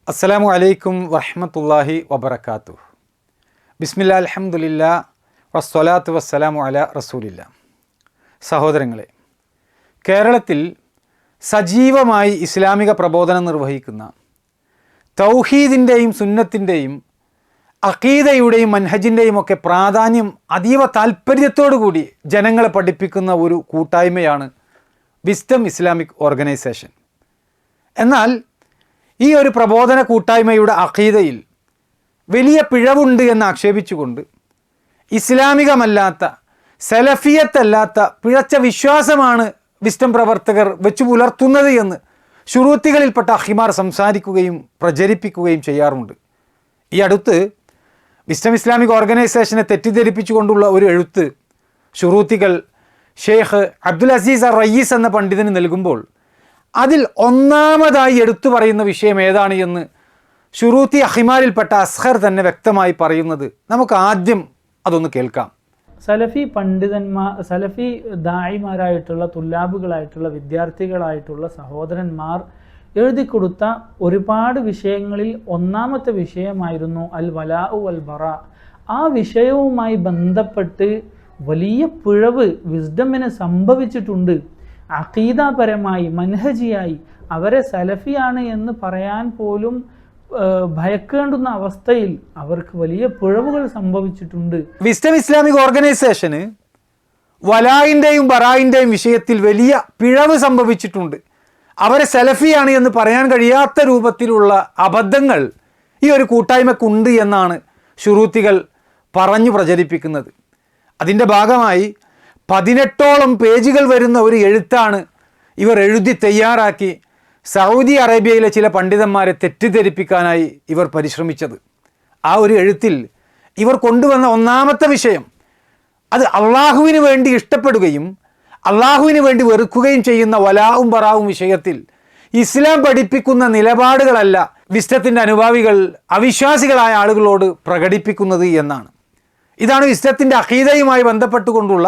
അസ്സലാമു അലൈക്കും വറഹ്മത്തുള്ളാഹി വബറകാതുഹു. ബിസ്മില്ലാ അൽഹംദുലില്ലാ വസ്സലാത്തു വസ്സലാമു അലാ റസൂലില്ലാ. സഹോദരങ്ങളെ, കേരളത്തിൽ സജീവമായി ഇസ്ലാമിക പ്രബോധനം നിർവഹിക്കുന്ന തൗഹീദിൻ്റെയും സുന്നത്തിൻ്റെയും അഖീദയുടെയും മൻഹജിൻ്റെയും ഒക്കെ പ്രാധാന്യം അതീവ താൽപ്പര്യത്തോടു കൂടി ജനങ്ങളെ പഠിപ്പിക്കുന്ന ഒരു കൂട്ടായ്മയാണ് വിസ്ഡം ഇസ്ലാമിക് ഓർഗനൈസേഷൻ. എന്നാൽ ഈ ഒരു പ്രബോധന കൂട്ടായ്മയുടെ അഖീദയിൽ വലിയ പിഴവുണ്ട് എന്ന് ആക്ഷേപിച്ചുകൊണ്ട് ഇസ്ലാമികമല്ലാത്ത, സലഫിയത്തല്ലാത്ത പിഴച്ച വിശ്വാസമാണ് വിസ്ഡം പ്രവർത്തകർ വെച്ചു പുലർത്തുന്നത് എന്ന് ശുറൂത്തികളിൽപ്പെട്ട അഹിമാർ സംസാരിക്കുകയും പ്രചരിപ്പിക്കുകയും ചെയ്യാറുണ്ട്. ഈ അടുത്ത് വിസ്ഡം ഇസ്ലാമിക് ഓർഗനൈസേഷനെ തെറ്റിദ്ധരിപ്പിച്ചുകൊണ്ടുള്ള ഒരു എഴുത്ത് ശുറൂത്തികൾ ഷെയ്ഖ് അബ്ദുൽ അസീസ് റയീസ് എന്ന പണ്ഡിതന് നൽകുമ്പോൾ അതിൽ ഒന്നാമതായി എടുത്തു പറയുന്ന വിഷയം ഏതാണ് എന്ന് ശുറൂത്തി അഹിമാരിൽപ്പെട്ട അസ്ഹർ തന്നെ വ്യക്തമായി പറയുന്നത് നമുക്ക് ആദ്യം അതൊന്ന് കേൾക്കാം. സലഫി പണ്ഡിതന്മാർ, സലഫി ദായിമാരായിട്ടുള്ള തുല്ലാബുകളായിട്ടുള്ള വിദ്യാർത്ഥികളായിട്ടുള്ള സഹോദരന്മാർ എഴുതി കൊടുത്ത ഒരുപാട് വിഷയങ്ങളിൽ ഒന്നാമത്തെ വിഷയമായിരുന്നു അൽ വലാഉ വൽ ബറ. ആ വിഷയവുമായി ബന്ധപ്പെട്ട് വലിയ പിഴവ് വിസ്ഡമിന് സംഭവിച്ചിട്ടുണ്ട്. അഖീദാപരമായി, മൻഹജിയായി അവരെ സലഫിയാണ് എന്ന് പറയാൻ പോലും ഭയക്കേണ്ടുന്ന അവസ്ഥയിൽ അവർക്ക് വലിയ പിഴവുകൾ സംഭവിച്ചിട്ടുണ്ട്. വിസ്ഡം ഇസ്ലാമിക് ഓർഗനൈസേഷന് വലായിൻ്റെയും ബറായിൻ്റെയും വിഷയത്തിൽ വലിയ പിഴവ് സംഭവിച്ചിട്ടുണ്ട്. അവരെ സലഫിയാണ് എന്ന് പറയാൻ കഴിയാത്ത രൂപത്തിലുള്ള അബദ്ധങ്ങൾ ഈ ഒരു കൂട്ടായ്മക്കുണ്ട് എന്നാണ് ശുറൂത്തികൾ പറഞ്ഞു പ്രചരിപ്പിക്കുന്നത്. അതിൻ്റെ ഭാഗമായി 18ഓളം പേജുകൾ വരുന്ന ഒരു എഴുത്താണ് ഇവർ എഴുതി തയ്യാറാക്കി സൗദി അറേബ്യയിലെ ചില പണ്ഡിതന്മാരെ തെറ്റിദ്ധരിപ്പിക്കാനായി ഇവർ പരിശ്രമിച്ചത്. ആ ഒരു എഴുത്തിൽ ഇവർ കൊണ്ടുവന്ന ഒന്നാമത്തെ വിഷയം അത് അള്ളാഹുവിന് വേണ്ടി ഇഷ്ടപ്പെടുകയും അള്ളാഹുവിന് വേണ്ടി വെറുക്കുകയും ചെയ്യുന്ന വലാവും ബറാവും വിഷയത്തിൽ ഇസ്ലാം പഠിപ്പിക്കുന്ന നിലപാടുകളല്ല വിസ്ഡത്തിൻ്റെ അനുഭാവികൾ അവിശ്വാസികളായ ആളുകളോട് പ്രകടിപ്പിക്കുന്നത് എന്നാണ്. ഇതാണ് വിസ്ഡത്തിൻ്റെ അഖീദയുമായി ബന്ധപ്പെട്ടുകൊണ്ടുള്ള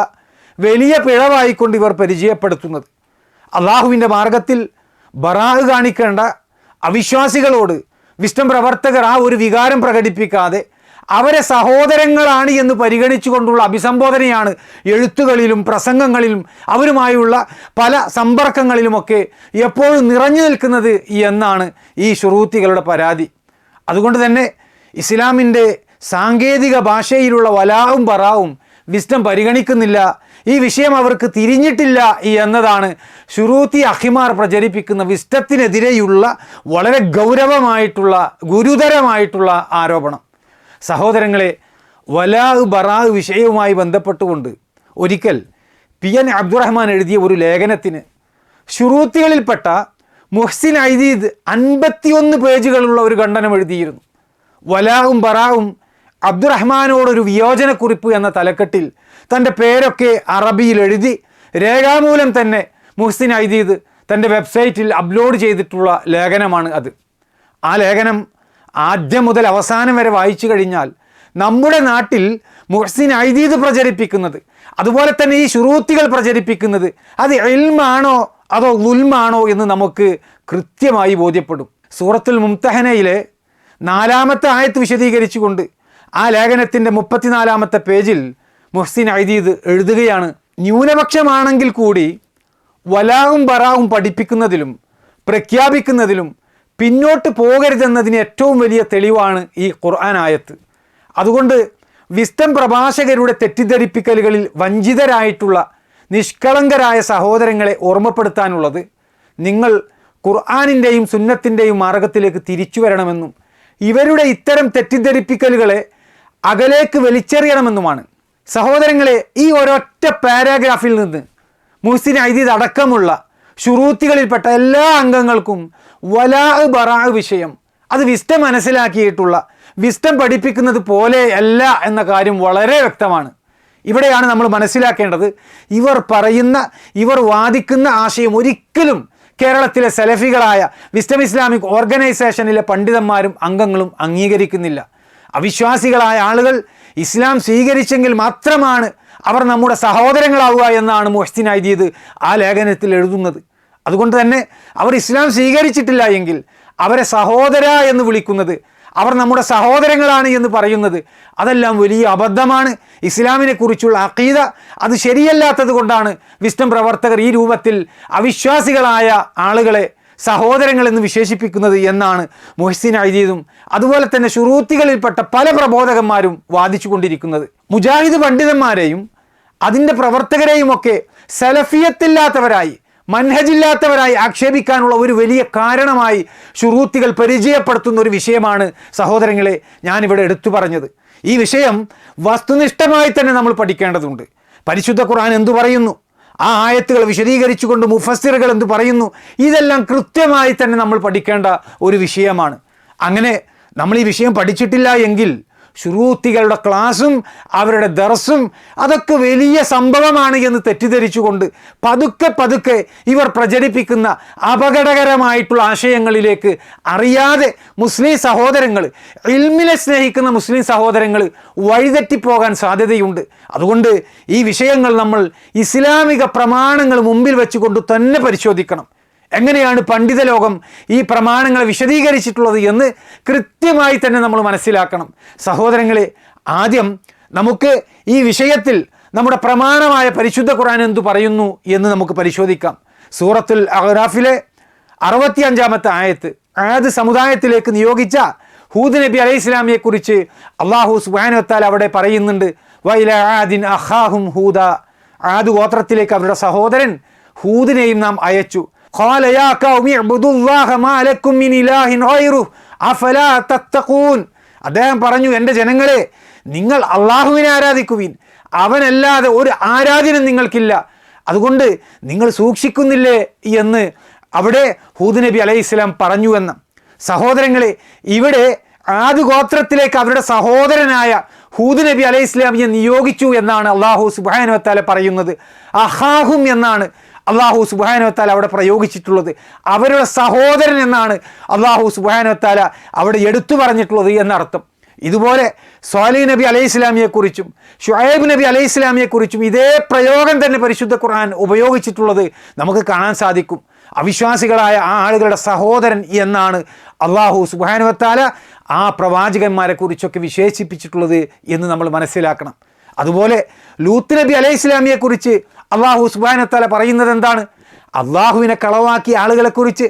വലിയ പിഴവായിക്കൊണ്ട് ഇവർ പരിചയപ്പെടുത്തുന്നത്. അള്ളാഹുവിൻ്റെ മാർഗത്തിൽ ബറാഹ് കാണിക്കേണ്ട അവിശ്വാസികളോട് വിസ്ഡം പ്രവർത്തകർ ആ ഒരു വികാരം പ്രകടിപ്പിക്കാതെ അവരെ സഹോദരങ്ങളാണ് എന്ന് പരിഗണിച്ചുകൊണ്ടുള്ള അഭിസംബോധനയാണ് എഴുത്തുകളിലും പ്രസംഗങ്ങളിലും അവരുമായുള്ള പല സമ്പർക്കങ്ങളിലുമൊക്കെ എപ്പോഴും നിറഞ്ഞു നിൽക്കുന്നത് എന്നാണ് ഈ ശുറൂത്തികളുടെ പരാതി. അതുകൊണ്ട് തന്നെ ഇസ്ലാമിൻ്റെ സാങ്കേതിക ഭാഷയിലുള്ള വലാവും ബറാവും വിസ്ഡം പരിഗണിക്കുന്നില്ല, ഈ വിഷയം അവർക്ക് തിരിഞ്ഞിട്ടില്ല എന്നതാണ് ശുറൂത്തി അഹിമാർ പ്രചരിപ്പിക്കുന്ന വിസ്ഡത്തിനെതിരെയുള്ള വളരെ ഗൗരവമായിട്ടുള്ള, ഗുരുതരമായിട്ടുള്ള ആരോപണം. സഹോദരങ്ങളെ, വലാഹ് ബറാഹ് വിഷയവുമായി ബന്ധപ്പെട്ടുകൊണ്ട് ഒരിക്കൽ PN അബ്ദുറഹ്മാൻ എഴുതിയ ഒരു ലേഖനത്തിന് ശുറൂത്തികളിൽപ്പെട്ട മുഹ്സിൻ ഐദീദ് 51 പേജുകളുള്ള ഒരു ഖണ്ഡനം എഴുതിയിരുന്നു. വലാഹും ബറാഹും അബ്ദുറഹ്മാനോടൊരു വിയോജനക്കുറിപ്പ് എന്ന തലക്കെട്ടിൽ തൻ്റെ പേരൊക്കെ അറബിയിൽ എഴുതി രേഖാമൂലം തന്നെ മുഹ്സിൻ ഐദീദ് തൻ്റെ വെബ്സൈറ്റിൽ അപ്ലോഡ് ചെയ്തിട്ടുള്ള ലേഖനമാണ് അത്. ആ ലേഖനം ആദ്യം മുതൽ അവസാനം വരെ വായിച്ചു കഴിഞ്ഞാൽ നമ്മുടെ നാട്ടിൽ മുഹ്സിൻ ഐദീദ് പ്രചരിപ്പിക്കുന്നത്, അതുപോലെ തന്നെ ഈ ശുറൂത്തികൾ പ്രചരിപ്പിക്കുന്നത് അത് ഇൽമാണോ അതോ ളുൽമാണോ എന്ന് നമുക്ക് കൃത്യമായി ബോധ്യപ്പെടും. സൂറത്തുൽ മുംതഹനയിലെ 4ാമത്തെ ആയത്ത് വിശദീകരിച്ചുകൊണ്ട് ആ ലേഖനത്തിൻ്റെ 34ാമത്തെ പേജിൽ മുഹ്സിൻ ഐദീദ് എഴുതുകയാണ്: ന്യൂനപക്ഷമാണെങ്കിൽ കൂടി വലാവും ബറാവും പഠിപ്പിക്കുന്നതിലും പ്രഖ്യാപിക്കുന്നതിലും പിന്നോട്ട് പോകരുതെന്നതിന് ഏറ്റവും വലിയ തെളിവാണ് ഈ ഖുർആൻ ആയത്ത്. അതുകൊണ്ട് വിസ്ഡം പ്രഭാഷകരുടെ തെറ്റിദ്ധരിപ്പിക്കലുകളിൽ വഞ്ചിതരായിട്ടുള്ള നിഷ്കളങ്കരായ സഹോദരങ്ങളെ ഓർമ്മപ്പെടുത്താനുള്ളത്, നിങ്ങൾ ഖുർആനിൻ്റെയും സുന്നത്തിൻ്റെയും മാർഗത്തിലേക്ക് തിരിച്ചു വരണമെന്നും ഇവരുടെ ഇത്തരം തെറ്റിദ്ധരിപ്പിക്കലുകളെ അകലേക്ക് വലിച്ചെറിയണമെന്നുമാണ്. സഹോദരങ്ങളെ, ഈ ഒരൊറ്റ പാരാഗ്രാഫിൽ നിന്ന് മുഹ്സിൻ ഐദീദ് അടക്കമുള്ള ശുറൂത്തികളിൽപ്പെട്ട എല്ലാ അംഗങ്ങൾക്കും വലാഹ് ബറാഹ് വിഷയം അത് വിസ്ഡം മനസ്സിലാക്കിയിട്ടുള്ള, വിസ്ഡം പഠിപ്പിക്കുന്നത് പോലെ അല്ല എന്ന കാര്യം വളരെ വ്യക്തമാണ്. ഇവിടെയാണ് നമ്മൾ മനസ്സിലാക്കേണ്ടത്, ഇവർ പറയുന്ന, ഇവർ വാദിക്കുന്ന ആശയം ഒരിക്കലും കേരളത്തിലെ സലഫികളായ വിസ്ഡം ഇസ്ലാമിക് ഓർഗനൈസേഷനിലെ പണ്ഡിതന്മാരും അംഗങ്ങളും അംഗീകരിക്കുന്നില്ല. അവിശ്വാസികളായ ആളുകൾ ഇസ്ലാം സ്വീകരിച്ചെങ്കിൽ മാത്രമാണ് അവർ നമ്മുടെ സഹോദരങ്ങളാവുക എന്നാണ് മുഹ്സിൻ ഐദീദ് ആ ലേഖനത്തിൽ എഴുതുന്നത്. അതുകൊണ്ട് തന്നെ അവർ ഇസ്ലാം സ്വീകരിച്ചിട്ടില്ല എങ്കിൽ അവരെ സഹോദര എന്ന് വിളിക്കുന്നത്, അവർ നമ്മുടെ സഹോദരങ്ങളാണ് എന്ന് പറയുന്നത്, അതെല്ലാം വലിയ അബദ്ധമാണ്. ഇസ്ലാമിനെ കുറിച്ചുള്ള അഖീദ അത് ശരിയല്ലാത്തത് കൊണ്ടാണ് വിസ്ഡം പ്രവർത്തകർ ഈ രൂപത്തിൽ അവിശ്വാസികളായ ആളുകളെ സഹോദരങ്ങളെന്ന് വിശേഷിപ്പിക്കുന്നത് എന്നാണ് മുഹ്സിൻ അയ്ദീദും അതുപോലെ തന്നെ ശുറൂത്തികളിൽപ്പെട്ട പല പ്രബോധകന്മാരും വാദിച്ചു കൊണ്ടിരിക്കുന്നത്. മുജാഹിദ് പണ്ഡിതന്മാരെയും അതിൻ്റെ പ്രവർത്തകരെയുമൊക്കെ സലഫിയത്തില്ലാത്തവരായി, മൻഹജില്ലാത്തവരായി ആക്ഷേപിക്കാനുള്ള ഒരു വലിയ കാരണമായി ശുറൂത്തികൾ പരിചയപ്പെടുത്തുന്ന ഒരു വിഷയമാണ് സഹോദരങ്ങളെ ഞാനിവിടെ എടുത്തു പറഞ്ഞത്. ഈ വിഷയം വസ്തുനിഷ്ഠമായി തന്നെ നമ്മൾ പഠിക്കേണ്ടതുണ്ട്. പരിശുദ്ധ ഖുർആൻ എന്തു പറയുന്നു, ആ ആയത്തുകൾ വിശദീകരിച്ചുകൊണ്ട് മുഫസ്സിറുകൾ എന്തു പറയുന്നു, ഇതെല്ലാം കൃത്യമായി തന്നെ നമ്മൾ പഠിക്കേണ്ട ഒരു വിഷയമാണ്. അങ്ങനെ നമ്മൾ ഈ വിഷയം പഠിച്ചിട്ടില്ല എങ്കിൽ ശുറൂത്തികളുടെ ക്ലാസ്സും അവരുടെ ദർസും അതൊക്കെ വലിയ സംഭവമാണ് എന്ന് തെറ്റിദ്ധരിച്ചുകൊണ്ട് പതുക്കെ പതുക്കെ ഇവർ പ്രചരിപ്പിക്കുന്ന അപകടകരമായിട്ടുള്ള ആശയങ്ങളിലേക്ക് അറിയാതെ മുസ്ലിം സഹോദരങ്ങൾ, ഇൽമിനെ സ്നേഹിക്കുന്ന മുസ്ലിം സഹോദരങ്ങൾ വഴിതെറ്റിപ്പോകാൻ സാധ്യതയുണ്ട്. അതുകൊണ്ട് ഈ വിഷയങ്ങൾ നമ്മൾ ഇസ്ലാമിക പ്രമാണങ്ങൾ മുമ്പിൽ വെച്ചുകൊണ്ട് തന്നെ പരിശോധിക്കണം. എങ്ങനെയാണ് പണ്ഡിത ലോകം ഈ പ്രമാണങ്ങളെ വിശദീകരിച്ചിട്ടുള്ളത് എന്ന് കൃത്യമായി തന്നെ നമ്മൾ മനസ്സിലാക്കണം. സഹോദരങ്ങളെ, ആദ്യം നമുക്ക് ഈ വിഷയത്തിൽ നമ്മുടെ പ്രമാണമായ പരിശുദ്ധ ഖുർആൻ എന്തു പറയുന്നു എന്ന് നമുക്ക് പരിശോധിക്കാം. സൂറത്തുൽ അഅ്റാഫിലെ 65-ാമത്തെ ആയത്ത്, ആദ് സമുദായത്തിലേക്ക് നിയോഗിച്ച ഹൂദ് നബി അലൈഹി ഇസ്ലാമിയെ കുറിച്ച് അള്ളാഹു സുബ്ഹാനഹു വ തആല അവിടെ പറയുന്നുണ്ട്. വഇല ആദിൻ അഖാഹും ഹൂദ, ആദ് ഗോത്രത്തിലേക്ക് അവരുടെ സഹോദരൻ ഹൂദിനെയും നാം അയച്ചു. ഖാല യാ ഖൗമി ഇബ്ദുല്ലാഹ മാ ലക്കും മിൻ ഇലാഹിൻ ഗൈറുഹു അഫലാ തത്തഖൂൻ. അദ്ദേഹം പറഞ്ഞു, എൻ്റെ ജനങ്ങളെ, നിങ്ങൾ അള്ളാഹുവിനെ ആരാധിക്കുവിൻ, അവനല്ലാതെ ഒരു ആരാധന നിങ്ങൾക്കില്ല, അതുകൊണ്ട് നിങ്ങൾ സൂക്ഷിക്കുന്നില്ലേ എന്ന് അവിടെ ഹൂദ് നബി അലൈഹി ഇസ്ലാം പറഞ്ഞു എന്ന്. സഹോദരങ്ങളെ, ഇവിടെ ആദ് ഗോത്രത്തിലേക്ക് അവരുടെ സഹോദരനായ ഹൂദ് നബി അലൈഹി ഇസ്ലാമിയെ നിയോഗിച്ചു എന്നാണ് അള്ളാഹു സുബ്ഹാനഹു വ തആല പറയുന്നത്. അഹാഹും എന്നാണ് അള്ളാഹു സുബ്ഹാനഹു വ തആല അവിടെ പ്രയോഗിച്ചിട്ടുള്ളത്. അവരുടെ സഹോദരൻ എന്നാണ് അള്ളാഹു സുബ്ഹാനഹു വ തആല അവിടെ എടുത്തു പറഞ്ഞിട്ടുള്ളത് എന്നർത്ഥം. ഇതുപോലെ സ്വാലിഹ് നബി അലൈഹി ഇസ്ലാമിയെക്കുറിച്ചും ഷുഐബ് നബി അലൈഹി ഇസ്ലാമിയെക്കുറിച്ചും ഇതേ പ്രയോഗം തന്നെ പരിശുദ്ധ ഖുർആൻ ഉപയോഗിച്ചിട്ടുള്ളത് നമുക്ക് കാണാൻ സാധിക്കും. അവിശ്വാസികളായ ആ ആളുകളുടെ സഹോദരൻ എന്നാണ് അള്ളാഹു സുബ്ഹാനഹു വ തആല ആ പ്രവാചകന്മാരെ കുറിച്ചൊക്കെ വിശേഷിപ്പിച്ചിട്ടുള്ളത് എന്ന് നമ്മൾ മനസ്സിലാക്കണം. അതുപോലെ ലൂത്ത് നബി അലൈഹി ഇസ്ലാമിയെക്കുറിച്ച് അള്ളാഹു സുബ്ഹാനഹു വ തആല പറയുന്നത് എന്താണ്? അള്ളാഹുവിനെ കളവാക്കിയ ആളുകളെക്കുറിച്ച്,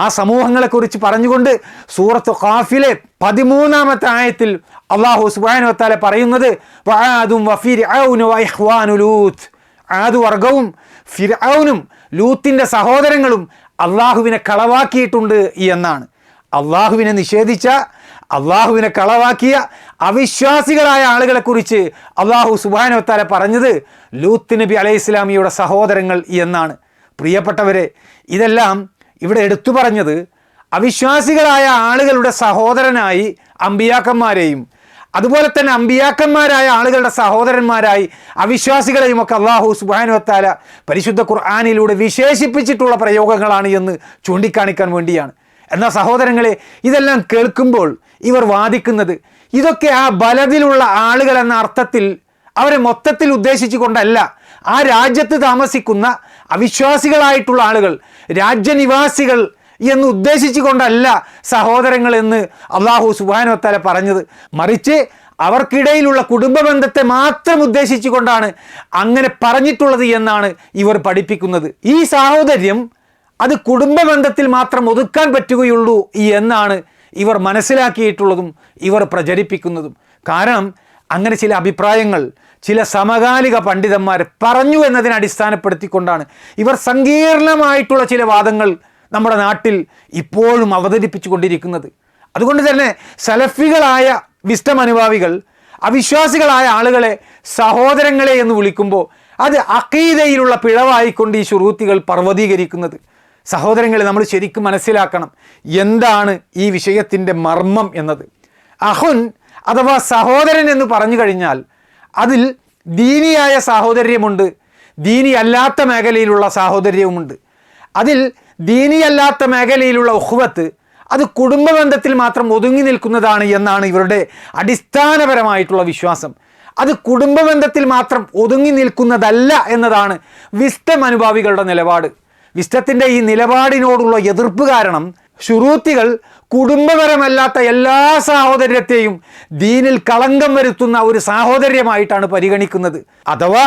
ആ സമൂഹങ്ങളെക്കുറിച്ച് പറഞ്ഞുകൊണ്ട് സൂറത്ത് ഖാഫിലെ 13-ാമത്തെ ആയത്തിൽ അള്ളാഹു സുബ്ഹാനഹു വ തആല പറയുന്നത് വആദും വഫിർഔന വഇഖ്വാനു ലൂത്ത്, ആദ് വർഗവും ഫിർഔനും ലൂത്തിൻ്റെ സഹോദരങ്ങളും അള്ളാഹുവിനെ കളവാക്കിയിട്ടുണ്ട് എന്നാണ്. അള്ളാഹുവിനെ നിഷേധിച്ച, അള്ളാഹുവിനെ കളവാക്കിയ അവിശ്വാസികളായ ആളുകളെക്കുറിച്ച് അള്ളാഹു സുബ്ഹാനഹു വ തആല പറഞ്ഞത് ലൂത്ത് നബി അലൈഹി ഇസ്ലാമിയുടെ സഹോദരങ്ങൾ എന്നാണ്. പ്രിയപ്പെട്ടവരെ, ഇതെല്ലാം ഇവിടെ എടുത്തു പറഞ്ഞത് അവിശ്വാസികളായ ആളുകളുടെ സഹോദരനായി അമ്പിയാക്കന്മാരെയും അതുപോലെ തന്നെ അമ്പിയാക്കന്മാരായ ആളുകളുടെ സഹോദരന്മാരായി അവിശ്വാസികളെയും ഒക്കെ അള്ളാഹു സുബ്ഹാനഹു വ തആല പരിശുദ്ധ ഖുർആനിലൂടെ വിശേഷിപ്പിച്ചിട്ടുള്ള പ്രയോഗങ്ങളാണ് എന്ന് ചൂണ്ടിക്കാണിക്കാൻ വേണ്ടിയാണ്. എന്നാൽ സഹോദരങ്ങളെ, ഇതെല്ലാം കേൾക്കുമ്പോൾ ഇവർ വാദിക്കുന്നത് ഇതൊക്കെ ആ ബലദിലുള്ള ആളുകൾ എന്ന അർത്ഥത്തിൽ അവരെ മൊത്തത്തിൽ ഉദ്ദേശിച്ചു കൊണ്ടല്ല, ആ രാജ്യത്ത് താമസിക്കുന്ന അവിശ്വാസികളായിട്ടുള്ള ആളുകൾ, രാജ്യനിവാസികൾ എന്ന് ഉദ്ദേശിച്ചു കൊണ്ടല്ല സഹോദരങ്ങൾ എന്ന് അള്ളാഹു സുബ്ഹാനഹു വ തആല പറഞ്ഞത്. മറിച്ച് അവർക്കിടയിലുള്ള കുടുംബ ബന്ധത്തെ മാത്രം ഉദ്ദേശിച്ചു കൊണ്ടാണ് അങ്ങനെ പറഞ്ഞിട്ടുള്ളത് എന്നാണ് ഇവർ പഠിപ്പിക്കുന്നത്. ഈ സാഹോദര്യം അത് കുടുംബ ബന്ധത്തിൽ മാത്രം ഒതുക്കാൻ പറ്റുകയുള്ളൂ എന്നാണ് ഇവർ മനസ്സിലാക്കിയിട്ടുള്ളതും ഇവർ പ്രചരിപ്പിക്കുന്നതും. കാരണം അങ്ങനെ ചില അഭിപ്രായങ്ങൾ ചില സമകാലിക പണ്ഡിതന്മാർ പറഞ്ഞു എന്നതിനെ അടിസ്ഥാനപ്പെടുത്തിക്കൊണ്ടാണ് ഇവർ സങ്കീർണമായിട്ടുള്ള ചില വാദങ്ങൾ നമ്മുടെ നാട്ടിൽ ഇപ്പോഴും അവതരിപ്പിച്ചു കൊണ്ടിരിക്കുന്നത്. അതുകൊണ്ട് തന്നെ സലഫികളായ വിസ്ഡം അനുഭാവികൾ അവിശ്വാസികളായ ആളുകളെ സഹോദരങ്ങളെ എന്ന് വിളിക്കുമ്പോൾ അത് അഖീദയിലുള്ള പിഴവായിക്കൊണ്ട് ഈ ശുറൂത്തികൾ പർവ്വതീകരിക്കുന്നത്. സഹോദരങ്ങളെ, നമ്മൾ ശരിക്കും മനസ്സിലാക്കണം എന്താണ് ഈ വിഷയത്തിൻ്റെ മർമ്മം എന്നത്. അഹുൻ അഥവാ സഹോദരൻ എന്ന് പറഞ്ഞു കഴിഞ്ഞാൽ അതിൽ ദീനിയായ സാഹോദര്യമുണ്ട്, ദീനി അല്ലാത്ത മേഖലയിലുള്ള സാഹോദര്യവുമുണ്ട്. അതിൽ ദീനിയല്ലാത്ത മേഖലയിലുള്ള ഉഖ്വത്ത് അത് കുടുംബ ബന്ധത്തിൽ മാത്രം ഒതുങ്ങി നിൽക്കുന്നതാണ് എന്നാണ് ഇവരുടെ അടിസ്ഥാനപരമായിട്ടുള്ള വിശ്വാസം. അത് കുടുംബ ബന്ധത്തിൽ മാത്രം ഒതുങ്ങി നിൽക്കുന്നതല്ല എന്നതാണ് വിസ്ഡം അനുഭാവികളുടെ നിലപാട്. വിസ്ഡത്തിൻ്റെ ഈ നിലപാടിനോടുള്ള എതിർപ്പ് കാരണം ശുറൂത്തികൾ കുടുംബപരമല്ലാത്ത എല്ലാ സാഹോദര്യത്തെയും ദീനിൽ കളങ്കം വരുത്തുന്ന ഒരു സാഹോദര്യമായിട്ടാണ് പരിഗണിക്കുന്നത്. അഥവാ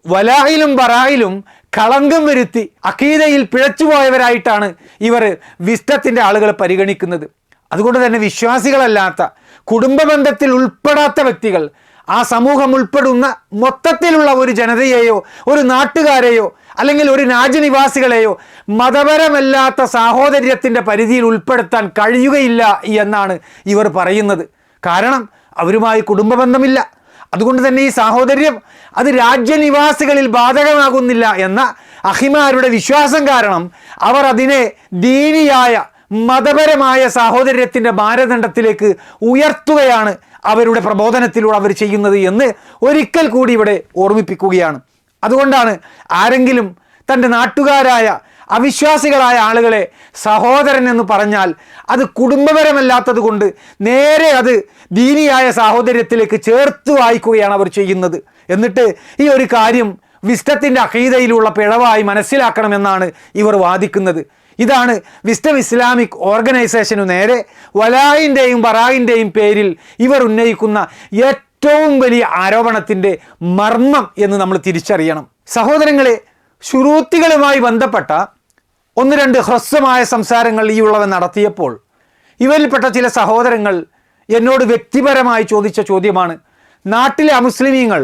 വലായിലും ബറായിലും കളങ്കം വരുത്തി അഖീദയിൽ പിഴച്ചുപോയവരായിട്ടാണ് ഇവർ വിസ്ഡത്തിൻ്റെ ആളുകൾ പരിഗണിക്കുന്നത്. അതുകൊണ്ട് തന്നെ വിശ്വാസികളല്ലാത്ത കുടുംബ ബന്ധത്തിൽ ഉൾപ്പെടാത്ത വ്യക്തികൾ, ആ സമൂഹം ഉൾപ്പെടുന്ന മൊത്തത്തിലുള്ള ഒരു ജനതയെയോ ഒരു നാട്ടുകാരെയോ അല്ലെങ്കിൽ ഒരു രാജ്യനിവാസികളെയോ മതപരമല്ലാത്ത സാഹോദര്യത്തിൻ്റെ പരിധിയിൽ ഉൾപ്പെടുത്താൻ കഴിയുകയില്ല എന്നാണ് ഇവർ പറയുന്നത്. കാരണം അവരുമായി കുടുംബ ബന്ധമില്ല. അതുകൊണ്ട് തന്നെ ഈ സാഹോദര്യം അത് രാജ്യനിവാസികളിൽ ബാധകമാകുന്നില്ല എന്ന അഹിമാരുടെ വിശ്വാസം കാരണം അവർ അതിനെ ദീനിയായ മതപരമായ സാഹോദര്യത്തിൻ്റെ മാനദണ്ഡത്തിലേക്ക് ഉയർത്തുകയാണ് അവരുടെ പ്രബോധനത്തിലൂടെ അവർ ചെയ്യുന്നത് എന്ന് ഒരിക്കൽ കൂടി ഇവിടെ ഓർമ്മിപ്പിക്കുകയാണ്. അതുകൊണ്ടാണ് ആരെങ്കിലും തൻ്റെ നാട്ടുകാരായ അവിശ്വാസികളായ ആളുകളെ സഹോദരൻ എന്ന് പറഞ്ഞാൽ അത് കുടുംബപരമല്ലാത്തത് കൊണ്ട് നേരെ അത് ദീനിയായ സാഹോദര്യത്തിലേക്ക് ചേർത്ത് വായിക്കുകയാണ് അവർ ചെയ്യുന്നത്. എന്നിട്ട് ഈ ഒരു കാര്യം വിസ്ഡത്തിൻ്റെ അഖീദയിലുള്ള പിഴവായി മനസ്സിലാക്കണമെന്നാണ് ഇവർ വാദിക്കുന്നത്. ഇതാണ് വിസ്ഡം ഇസ്ലാമിക് ഓർഗനൈസേഷനു നേരെ വലായിൻ്റെയും ബറായിൻ്റെയും പേരിൽ ഇവർ ഉന്നയിക്കുന്ന ഏറ്റവും വലിയ ആരോപണത്തിൻ്റെ മർമ്മം എന്ന് നമ്മൾ തിരിച്ചറിയണം. സഹോദരങ്ങളെ, ശുറൂത്തികളുമായി ബന്ധപ്പെട്ട ഒന്ന് രണ്ട് ഹ്രസ്വമായ സംസാരങ്ങൾ ഈ ഉള്ളവൻ നടത്തിയപ്പോൾ ഇവരിൽപ്പെട്ട ചില സഹോദരങ്ങൾ എന്നോട് വ്യക്തിപരമായി ചോദിച്ച ചോദ്യമാണ്, നാട്ടിലെ അമുസ്ലിമീങ്ങൾ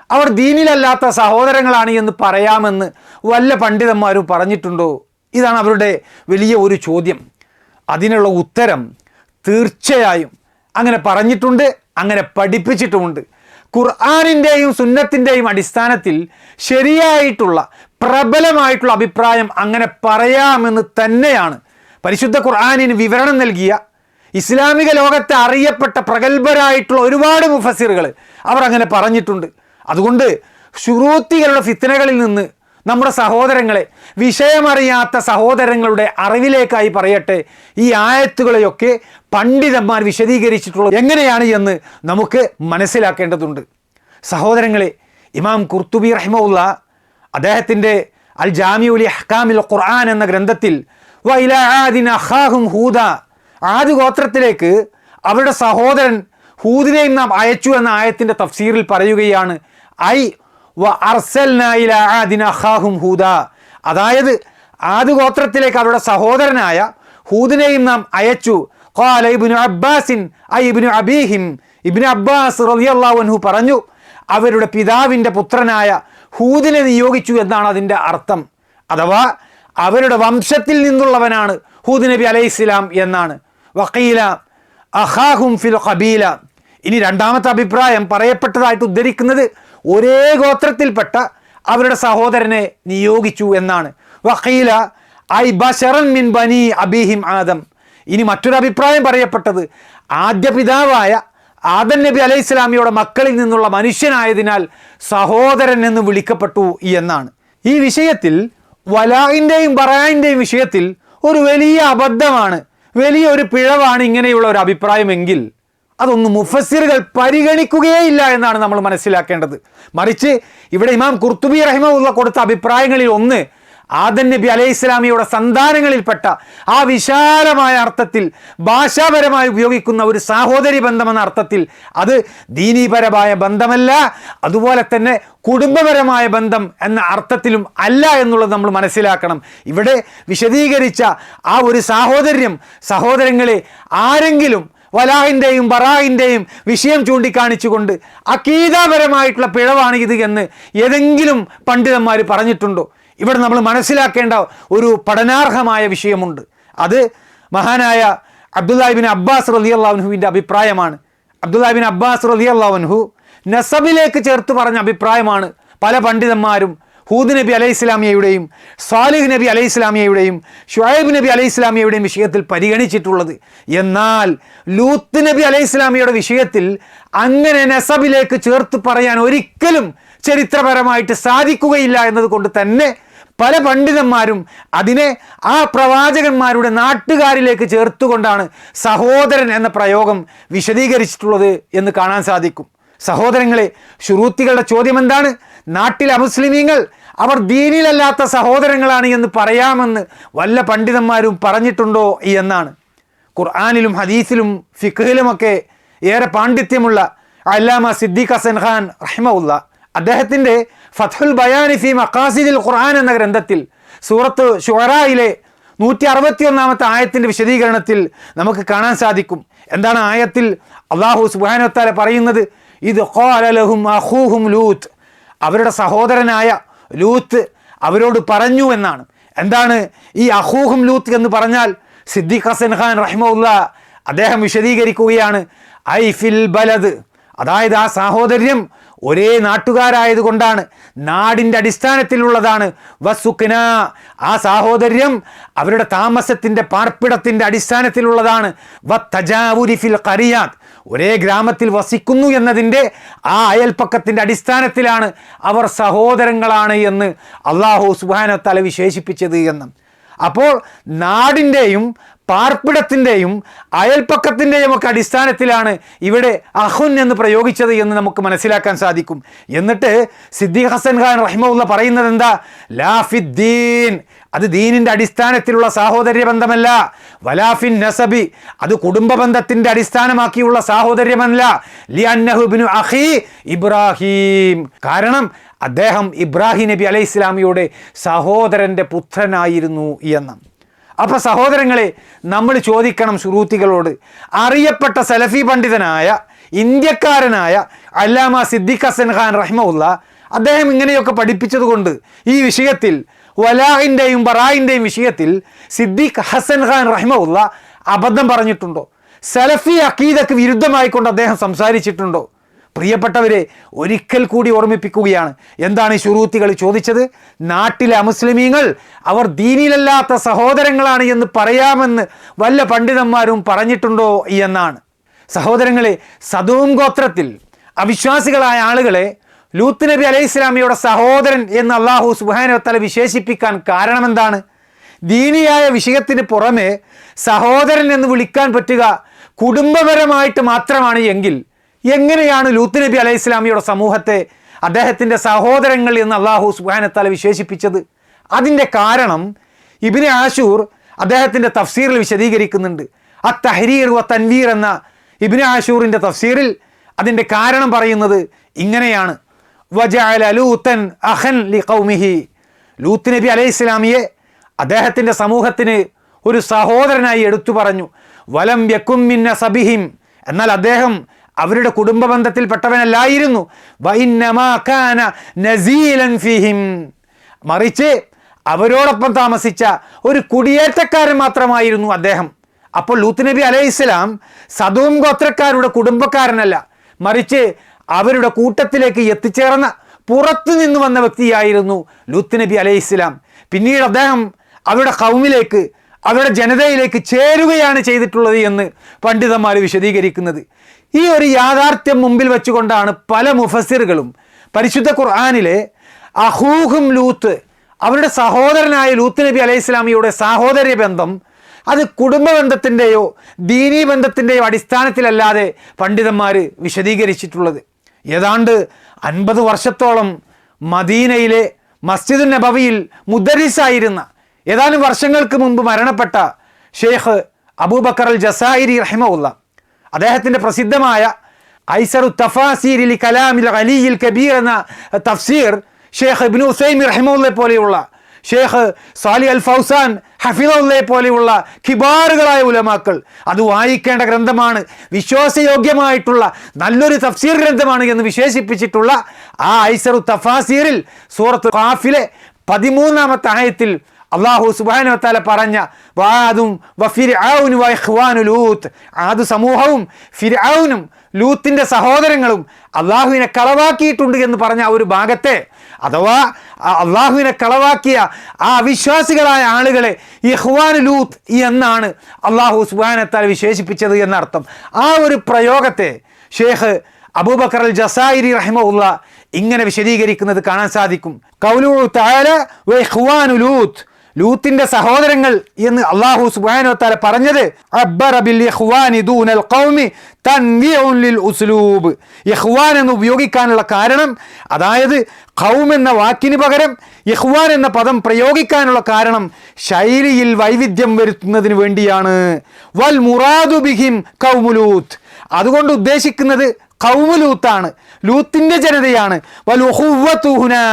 അവർ ദീനിലല്ലാത്ത സഹോദരങ്ങളാണ് എന്ന് പറയാമെന്ന് വല്ല പണ്ഡിതന്മാരും പറഞ്ഞിട്ടുണ്ടോ? ഇതാണ് അവരുടെ വലിയ ഒരു ചോദ്യം. അതിനുള്ള ഉത്തരം തീർച്ചയായും അങ്ങനെ പറഞ്ഞിട്ടുണ്ട്, അങ്ങനെ പഠിപ്പിച്ചിട്ടുമുണ്ട്. ഖുർആനിൻ്റെയും സുന്നത്തിൻ്റെയും അടിസ്ഥാനത്തിൽ ശരിയായിട്ടുള്ള പ്രബലമായിട്ടുള്ള അഭിപ്രായം അങ്ങനെ പറയാമെന്ന് തന്നെയാണ് പരിശുദ്ധ ഖുർആനിന് വിവരണം നൽകിയ ഇസ്ലാമിക ലോകത്തെ അറിയപ്പെട്ട പ്രഗത്ഭരായിട്ടുള്ള ഒരുപാട് മുഫസ്സിറുകൾ അവർ അങ്ങനെ പറഞ്ഞിട്ടുണ്ട്. അതുകൊണ്ട് ശുറൂത്തികളുടെ ഫിത്നകളിൽ നിന്ന് നമ്മുടെ സഹോദരങ്ങളെ, വിഷയമറിയാത്ത സഹോദരങ്ങളുടെ അറിവിലേക്കായി പറയട്ടെ, ഈ ആയത്തുകളെയൊക്കെ പണ്ഡിതന്മാർ വിശദീകരിച്ചിട്ടുള്ളത് എങ്ങനെയാണ് എന്ന് നമുക്ക് മനസ്സിലാക്കേണ്ടതുണ്ട്. സഹോദരങ്ങളെ, ഇമാം ഖുർത്തുബി റഹിമഹുല്ല അദ്ദേഹത്തിൻ്റെ അൽ ജാമിഉ ലി അഹ്കാമിൽ ഖുർആൻ എന്ന ഗ്രന്ഥത്തിൽ വഇലാ ആദിന അഖാഹും ഹൂദ, ആദ് ഗോത്രത്തിലേക്ക് അവരുടെ സഹോദരൻ ഹൂദിനെയും നാം അയച്ചു എന്ന ആയത്തിൻ്റെ തഫ്സീറിൽ പറയുകയാണ്, ഐ വ അർസൽനാ ഇലാ ആദിന അഖാഹും ഹൂദ, അതായത് ആദ് ഗോത്രത്തിലേക്ക് അവരുടെ സഹോദരനായ ഹൂദിനെയും നാം അയച്ചു. ഖാല Ibnu അബ്ബാസിൻ I Ibnu അബീഹിം, Ibn Abbas റളിയല്ലാഹു അൻഹു പറഞ്ഞു, അവരുടെ പിതാവിൻ്റെ പുത്രനായ ഹൂദിനെ നിയോഗിച്ചു എന്നാണ് അതിൻ്റെ അർത്ഥം. അഥവാ അവരുടെ വംശത്തിൽ നിന്നുള്ളവനാണ് ഹൂദ് നബി അലൈഹിസ്സലാം എന്നാണ്. വഖീല അഖാഹും ഫിൽ ഖബീല, ഇനി രണ്ടാമത്തെ അഭിപ്രായം പറയപ്പെട്ടതായിട്ട് ഉദ്ധരിക്കുന്നത് ഒരേ ഗോത്രത്തിൽപ്പെട്ട അവരുടെ സഹോദരനെ നിയോഗിച്ചു എന്നാണ്. വഖീല ഐ ബശറൻ മിൻ ബനി അബീഹിം ആദം, ഇനി മറ്റൊരു അഭിപ്രായം പറയപ്പെട്ടത് ആദ്യ പിതാവായ ആദം നബി അലൈഹി സ്വലാമിയുടെ മക്കളിൽ നിന്നുള്ള മനുഷ്യനായതിനാൽ സഹോദരൻ എന്ന് വിളിക്കപ്പെട്ടു എന്നാണ്. ഈ വിഷയത്തിൽ വലാഇൻ്റെയും ബറായിൻ്റെയും വിഷയത്തിൽ ഒരു വലിയ അബദ്ധമാണ്, വലിയൊരു പിഴവാണ് ഇങ്ങനെയുള്ള ഒരു അഭിപ്രായമെങ്കിൽ അതൊന്നും മുഫസ്സിറുകൾ പരിഗണിക്കുകയില്ല എന്നാണ് നമ്മൾ മനസ്സിലാക്കേണ്ടത്. മറിച്ച് ഇവിടെ ഇമാം ഖുർത്തുബി റഹിമഹുല്ല കൊടുത്ത അഭിപ്രായങ്ങളിൽ ഒന്ന് ആദം നബി അലൈഹി സ്വലാമിയുടെ സന്താനങ്ങളിൽപ്പെട്ട ആ വിശാലമായ അർത്ഥത്തിൽ ഭാഷാപരമായി ഉപയോഗിക്കുന്ന ഒരു സാഹോദര്യ ബന്ധമെന്ന അർത്ഥത്തിൽ അത് ദീനീപരമായ ബന്ധമല്ല, അതുപോലെ തന്നെ കുടുംബപരമായ ബന്ധം എന്ന അർത്ഥത്തിലും അല്ല എന്നുള്ളത് നമ്മൾ മനസ്സിലാക്കണം. ഇവിടെ വിശദീകരിച്ച ആ ഒരു സാഹോദര്യം, സഹോദരങ്ങളെ, ആരെങ്കിലും വലാഹിൻ്റെയും ബറാഹിൻ്റെയും വിഷയം ചൂണ്ടിക്കാണിച്ചുകൊണ്ട് അഖീദാപരമായിട്ടുള്ള പിഴവാണ് ഇത് എന്ന് ഏതെങ്കിലും പണ്ഡിതന്മാർ പറഞ്ഞിട്ടുണ്ടോ? ഇവിടെ നമ്മൾ മനസ്സിലാക്കേണ്ട ഒരു പഠനാർഹമായ വിഷയമുണ്ട്. അത് മഹാനായ അബ്ദുല്ലാഹി ഇബ്നു അബ്ബാസ് റളിയല്ലാഹു അൻഹുവിൻ്റെ അഭിപ്രായമാണ്. അബ്ദുല്ലാഹി ഇബ്നു അബ്ബാസ് റളിയല്ലാഹു അൻഹു നസബിലേക്ക് ചേർത്ത് പറഞ്ഞ അഭിപ്രായമാണ് പല പണ്ഡിതന്മാരും ഹൂദ് നബി അലൈഹി സ്വലാമിയയുടെയും സാലിഹ് നബി അലൈഹി സ്വലാമിയയുടെയും ഷുഐബ് നബി അലൈഹി സ്വലാമിയയുടെയും വിഷയത്തിൽ പരിഗണിച്ചിട്ടുള്ളത്. എന്നാൽ ലൂത്ത് നബി അലൈഹി സ്വലാമിയുടെ വിഷയത്തിൽ അങ്ങനെ നസബിലേക്ക് ചേർത്ത് പറയാൻ ഒരിക്കലും ചരിത്രപരമായിട്ട് സാധിക്കുകയില്ല എന്നതുകൊണ്ട് തന്നെ പല പണ്ഡിതന്മാരും അതിനെ ആ പ്രവാചകന്മാരുടെ നാട്ടുകാരിലേക്ക് ചേർത്തുകൊണ്ടാണ് സഹോദരൻ എന്ന പ്രയോഗം വിശദീകരിച്ചിട്ടുള്ളത് എന്ന് കാണാൻ സാധിക്കും. സഹോദരങ്ങളെ, ശുറൂത്തികളുടെ ചോദ്യം എന്താണ്? നാട്ടിലെ അമുസ്ലിമീങ്ങൾ അവർ ദീനിലല്ലാത്ത സഹോദരങ്ങളാണ് എന്ന് പറയാമെന്ന് വല്ല പണ്ഡിതന്മാരും പറഞ്ഞിട്ടുണ്ടോ എന്നാണ്. ഖുർആനിലും ഹദീസിലും ഫിഖ്ഹിലുമൊക്കെ ഏറെ പാണ്ഡിത്യമുള്ള അല്ലാമ സിദ്ദീഖ് ഹസൻ ഖാൻ റഹിമഹുല്ല അദ്ദേഹത്തിൻ്റെ ഫത്ഹുൽ ബയാനി ഫി മഖാസിദിൽ ഖുർആൻ എന്ന ഗ്രന്ഥത്തിൽ സൂറത്ത് ശുഅറായിലെ 161 ആയത്തിൻ്റെ വിശദീകരണത്തിൽ നമുക്ക് കാണാൻ സാധിക്കും. എന്താണ് ആയത്തിൽ അല്ലാഹു സുബ്ഹാനഹു വ തആല പറയുന്നത്? ഇത് ഖാല ലഹും അഖൂഹും ലൂത്ത്, അവരുടെ സഹോദരനായ ലൂത്ത് അവരോട് പറഞ്ഞു എന്നാണ്. എന്താണ് ഈ അഖൂഹും ലൂത്ത് എന്ന് പറഞ്ഞാൽ? സിദ്ദീഖ് ഹസൻ ഖാൻ റഹിമഹുല്ല അദ്ദേഹം വിശദീകരിക്കുകയാണ്, ഐ ഫിൽ ബലദ്, അതായത് ആ സാഹോദര്യം ഒരേ നാട്ടുകാരായതുകൊണ്ടാണ്, നാടിൻ്റെ അടിസ്ഥാനത്തിലുള്ളതാണ്. വസുക്ന, ആ സാഹോദര്യം അവരുടെ താമസത്തിൻ്റെ പാർപ്പിടത്തിൻ്റെ അടിസ്ഥാനത്തിലുള്ളതാണ്. വത്തജാവുരി ഫിൽ ഖറിയാത്ത്, ഒരേ ഗ്രാമത്തിൽ വസിക്കുന്നു എന്നതിൻ്റെ ആ അയൽപ്പക്കത്തിൻ്റെ അടിസ്ഥാനത്തിലാണ് അവർ സഹോദരങ്ങളാണ് എന്ന് അല്ലാഹു സുബ്ഹാനഹു വ തആല വിശേഷിപ്പിച്ചത് എന്ന്. അപ്പോൾ നാടിൻ്റെയും പാർപ്പിടത്തിൻ്റെയും അയൽപ്പക്കത്തിൻ്റെയും ഒക്കെ അടിസ്ഥാനത്തിലാണ് ഇവിടെ അഹുൻ എന്ന് പ്രയോഗിച്ചത് എന്ന് നമുക്ക് മനസ്സിലാക്കാൻ സാധിക്കും. എന്നിട്ട് സിദ്ദീഖ് ഹസൻ ഖാൻ റഹിമഹുല്ല പറയുന്നത് എന്താ? ലാഫിദ്ദീൻ, അത് ദീനിൻ്റെ അടിസ്ഥാനത്തിലുള്ള സാഹോദര്യ ബന്ധമല്ല. വലാഫിൻ നസബി, അത് കുടുംബ ബന്ധത്തിൻ്റെ അടിസ്ഥാനമാക്കിയുള്ള സാഹോദര്യമല്ല. ലിഅന്നഹു ഇബ്നു അഖി ഇബ്രാഹിം, കാരണം അദ്ദേഹം ഇബ്രാഹിം നബി അലൈഹി ഇസ്ലാമിയുടെ സഹോദരൻ്റെ പുത്രനായിരുന്നു എന്ന്. അപ്പോൾ സഹോദരങ്ങളെ, നമ്മൾ ചോദിക്കണം ശുറൂത്തികളോട്, അറിയപ്പെട്ട സലഫി പണ്ഡിതനായ ഇന്ത്യക്കാരനായ അല്ലാമ സിദ്ദീഖ് ഹസൻ ഖാൻ റഹിമഹുല്ല അദ്ദേഹം ഇങ്ങനെയൊക്കെ പഠിപ്പിച്ചതുകൊണ്ട് ഈ വിഷയത്തിൽ വലാഹിൻ്റെയും ബറായിൻ്റെയും വിഷയത്തിൽ സിദ്ദീഖ് ഹസൻ ഖാൻ റഹിമഹുല്ല അബദ്ധം പറഞ്ഞിട്ടുണ്ടോ? സലഫി അഖീദക്ക് വിരുദ്ധമായിക്കൊണ്ട് അദ്ദേഹം സംസാരിച്ചിട്ടുണ്ടോ? പ്രിയപ്പെട്ടവരെ, ഒരിക്കൽ കൂടി ഓർമ്മിപ്പിക്കുകയാണ്. എന്താണ് ഈ ശുറൂത്തികൾ ചോദിച്ചത്? നാട്ടിലെ അമുസ്ലിമീങ്ങൾ അവർ ദീനിലല്ലാത്ത സഹോദരങ്ങളാണ് എന്ന് പറയാമെന്ന് വല്ല പണ്ഡിതന്മാരും പറഞ്ഞിട്ടുണ്ടോ എന്നാണ്. സഹോദരങ്ങളെ, സദൂം ഗോത്രത്തിൽ അവിശ്വാസികളായ ആളുകളെ ലൂത്ത് നബി അലൈഹി ഇസ്ലാമിയുടെ സഹോദരൻ എന്ന് അല്ലാഹു സുബ്ഹാനഹു വ തആല വിശേഷിപ്പിക്കാൻ കാരണം എന്താണ്? ദീനിയായ വിഷയത്തിന് പുറമെ സഹോദരൻ എന്ന് വിളിക്കാൻ പറ്റുക കുടുംബപരമായിട്ട് മാത്രമാണ് എങ്കിൽ എങ്ങനെയാണ് ലൂത്ത് നബി അലൈഹി ഇസ്ലാമിയുടെ സമൂഹത്തെ അദ്ദേഹത്തിൻ്റെ സഹോദരങ്ങൾ എന്ന് അല്ലാഹു സുബ്ഹാനഹു വ തആല വിശേഷിപ്പിച്ചത്? അതിൻ്റെ കാരണം ഇബ്നു ആശൂർ അദ്ദേഹത്തിൻ്റെ തഫ്സീറിൽ വിശദീകരിക്കുന്നുണ്ട്. അത്തഹരീർ വ തൻവീർ എന്ന ഇബ്നു ആശൂറിൻ്റെ തഫ്സീറിൽ അതിൻ്റെ കാരണം പറയുന്നത് ഇങ്ങനെയാണ്. വജഅല ലൂതൻ അഖൻ ലിഖൗമിഹി, ലൂത്ത് നബി അലൈഹി ഇസ്ലാമിയെ അദ്ദേഹത്തിൻ്റെ സമൂഹത്തിന് ഒരു സഹോദരനായി എടുത്തു പറഞ്ഞു. വലം യകും മിൻ നസബിഹിം, എന്നാൽ അദ്ദേഹം അവരുടെ കുടുംബ ബന്ധത്തിൽപ്പെട്ടവനല്ലായിരുന്നു. വഇന്നമാ കാന നസീലൻ ഫീഹിം, മറിച്ച് അവരോടൊപ്പം താമസിച്ച ഒരു കുടിയേറ്റക്കാരൻ മാത്രമായിരുന്നു അദ്ദേഹം. അപ്പോൾ ലൂത്ത് നബി അലൈഹി ഇസ്ലാം സദൂം ഗോത്രക്കാരുടെ കുടുംബക്കാരനല്ല, മറിച്ച് അവരുടെ കൂട്ടത്തിലേക്ക് എത്തിച്ചേർന്ന പുറത്തു നിന്ന് വന്ന വ്യക്തിയായിരുന്നു ലൂത്ത് നബി അലൈഹി ഇസ്ലാം. പിന്നീട് അദ്ദേഹം അവരുടെ ഖൗമിലേക്ക്, അവരുടെ ജനതയിലേക്ക് ചേരുകയാണ് ചെയ്തിട്ടുള്ളത് എന്ന് പണ്ഡിതന്മാർ വിശദീകരിക്കുന്നത്. ഈ ഒരു യാഥാർത്ഥ്യം മുമ്പിൽ വെച്ചുകൊണ്ടാണ് പല മുഫസ്സിറുകളും പരിശുദ്ധ ഖുർആനിലെ അഖൂഹും ലൂത്ത്, അവരുടെ സഹോദരനായ ലൂത്ത് നബി അലൈഹി ഇസ്ലാമിയുടെ സാഹോദര്യ ബന്ധം അത് കുടുംബ ബന്ധത്തിൻ്റെയോ ദീനീ ബന്ധത്തിൻ്റെയോ അടിസ്ഥാനത്തിലല്ലാതെ പണ്ഡിതന്മാർ വിശദീകരിച്ചിട്ടുള്ളത്. ഏതാണ്ട് 50 വർഷത്തോളം മദീനയിലെ മസ്ജിദുൻ നബവിയിൽ മുദരിസായിരുന്ന, ഏതാനും വർഷങ്ങൾക്ക് മുമ്പ് മരണപ്പെട്ട ഷെയ്ഖ് അബൂബക്കർ അൽ ജസായിരി റഹിമഹുല്ല അദ്ദേഹത്തിൻ്റെ പ്രസിദ്ധമായ ഐസറു തഫാസീർ ലി കലാമിൽ അലിയിൽ കബീർ എന്ന തഫ്സീർ ഷെയ്ഖ് ഇബ്നു ഉസൈമി റഹിമഹുല്ലയെ പോലെയുള്ള, ഷെയ്ഖ് സാലി അൽ ഫൗസാൻ ഹഫിദുല്ലയെ പോലെയുള്ള കിബാറുകളായ ഉലമാക്കൾ അത് വായിക്കേണ്ട ഗ്രന്ഥമാണ്, വിശ്വാസയോഗ്യമായിട്ടുള്ള നല്ലൊരു തഫ്സീർ ഗ്രന്ഥമാണ് എന്ന് വിശേഷിപ്പിച്ചിട്ടുള്ള ആ ഐസറു തഫാസീറിൽ സൂറത്ത് ഖാഫിലെ 13-ാമത്തെ ആയത്തിൽ അല്ലാഹു സുബ്ഹാനഹു വ തആല പറഞ്ഞ വആദും വഫിർഔൻ വഇഖ്വാനു ലൂത്ത്, ആദ് സമൂഹവും ഫിർഔനും ലൂത്തിൻ്റെ സഹോദരങ്ങളും അള്ളാഹുവിനെ കളവാക്കിയിട്ടുണ്ട് എന്ന് പറഞ്ഞ ഒരു ഭാഗത്തെ, അഥവാ അള്ളാഹുവിനെ കളവാക്കിയ ആ അവിശ്വാസികളായ ആളുകളെ ഇഖ്വാനു ലൂത്ത് എന്നാണ് അല്ലാഹു സുബ്ഹാനഹു വ തആല വിശേഷിപ്പിച്ചത് എന്നർത്ഥം. ആ ഒരു പ്രയോഗത്തെ ഷെയ്ഖ് അബൂബക്കർ അൽ ജസായിരി റഹിമഹുല്ല ഇങ്ങനെ വിശദീകരിക്കുന്നത് കാണാൻ സാധിക്കും. ഖൗലുഹു തആല വഇഖ്വാനു ലൂത്ത്, ലൂത്തിന്റെ സഹോദരങ്ങൾ എന്ന് അല്ലാഹു സുബ്ഹാനഹു വ തആല പറഞ്ഞത് അബ്ബറ ബിൽ ഇഖ്വാനി ദൂനൽ ഖൗമി തൻവിഉൻ ലിൽ ഉസ്ലൂബ്. ഇഖ്വാൻ എന്ന് ഉപയോഗിക്കാനുള്ള കാരണം, അതായത് ഖൗം എന്ന വാക്കിന് പകരം ഇഖ്വാൻ എന്ന പദം പ്രയോഗിക്കാനുള്ള കാരണം ശൈലിയിൽ വൈവിധ്യം വരുത്തുന്നതിന് വേണ്ടിയാണ്. വൽ മുറാദു ബിഹിം ഖൗമു ലൂത്ത്, അതുകൊണ്ട് ഉദ്ദേശിക്കുന്നത് ഖൗമു ലൂത്താണ്, ലൂത്തിന്റെ ജനതയാണ്. വൽ ഉഖുവ്വതു ഹുനാ,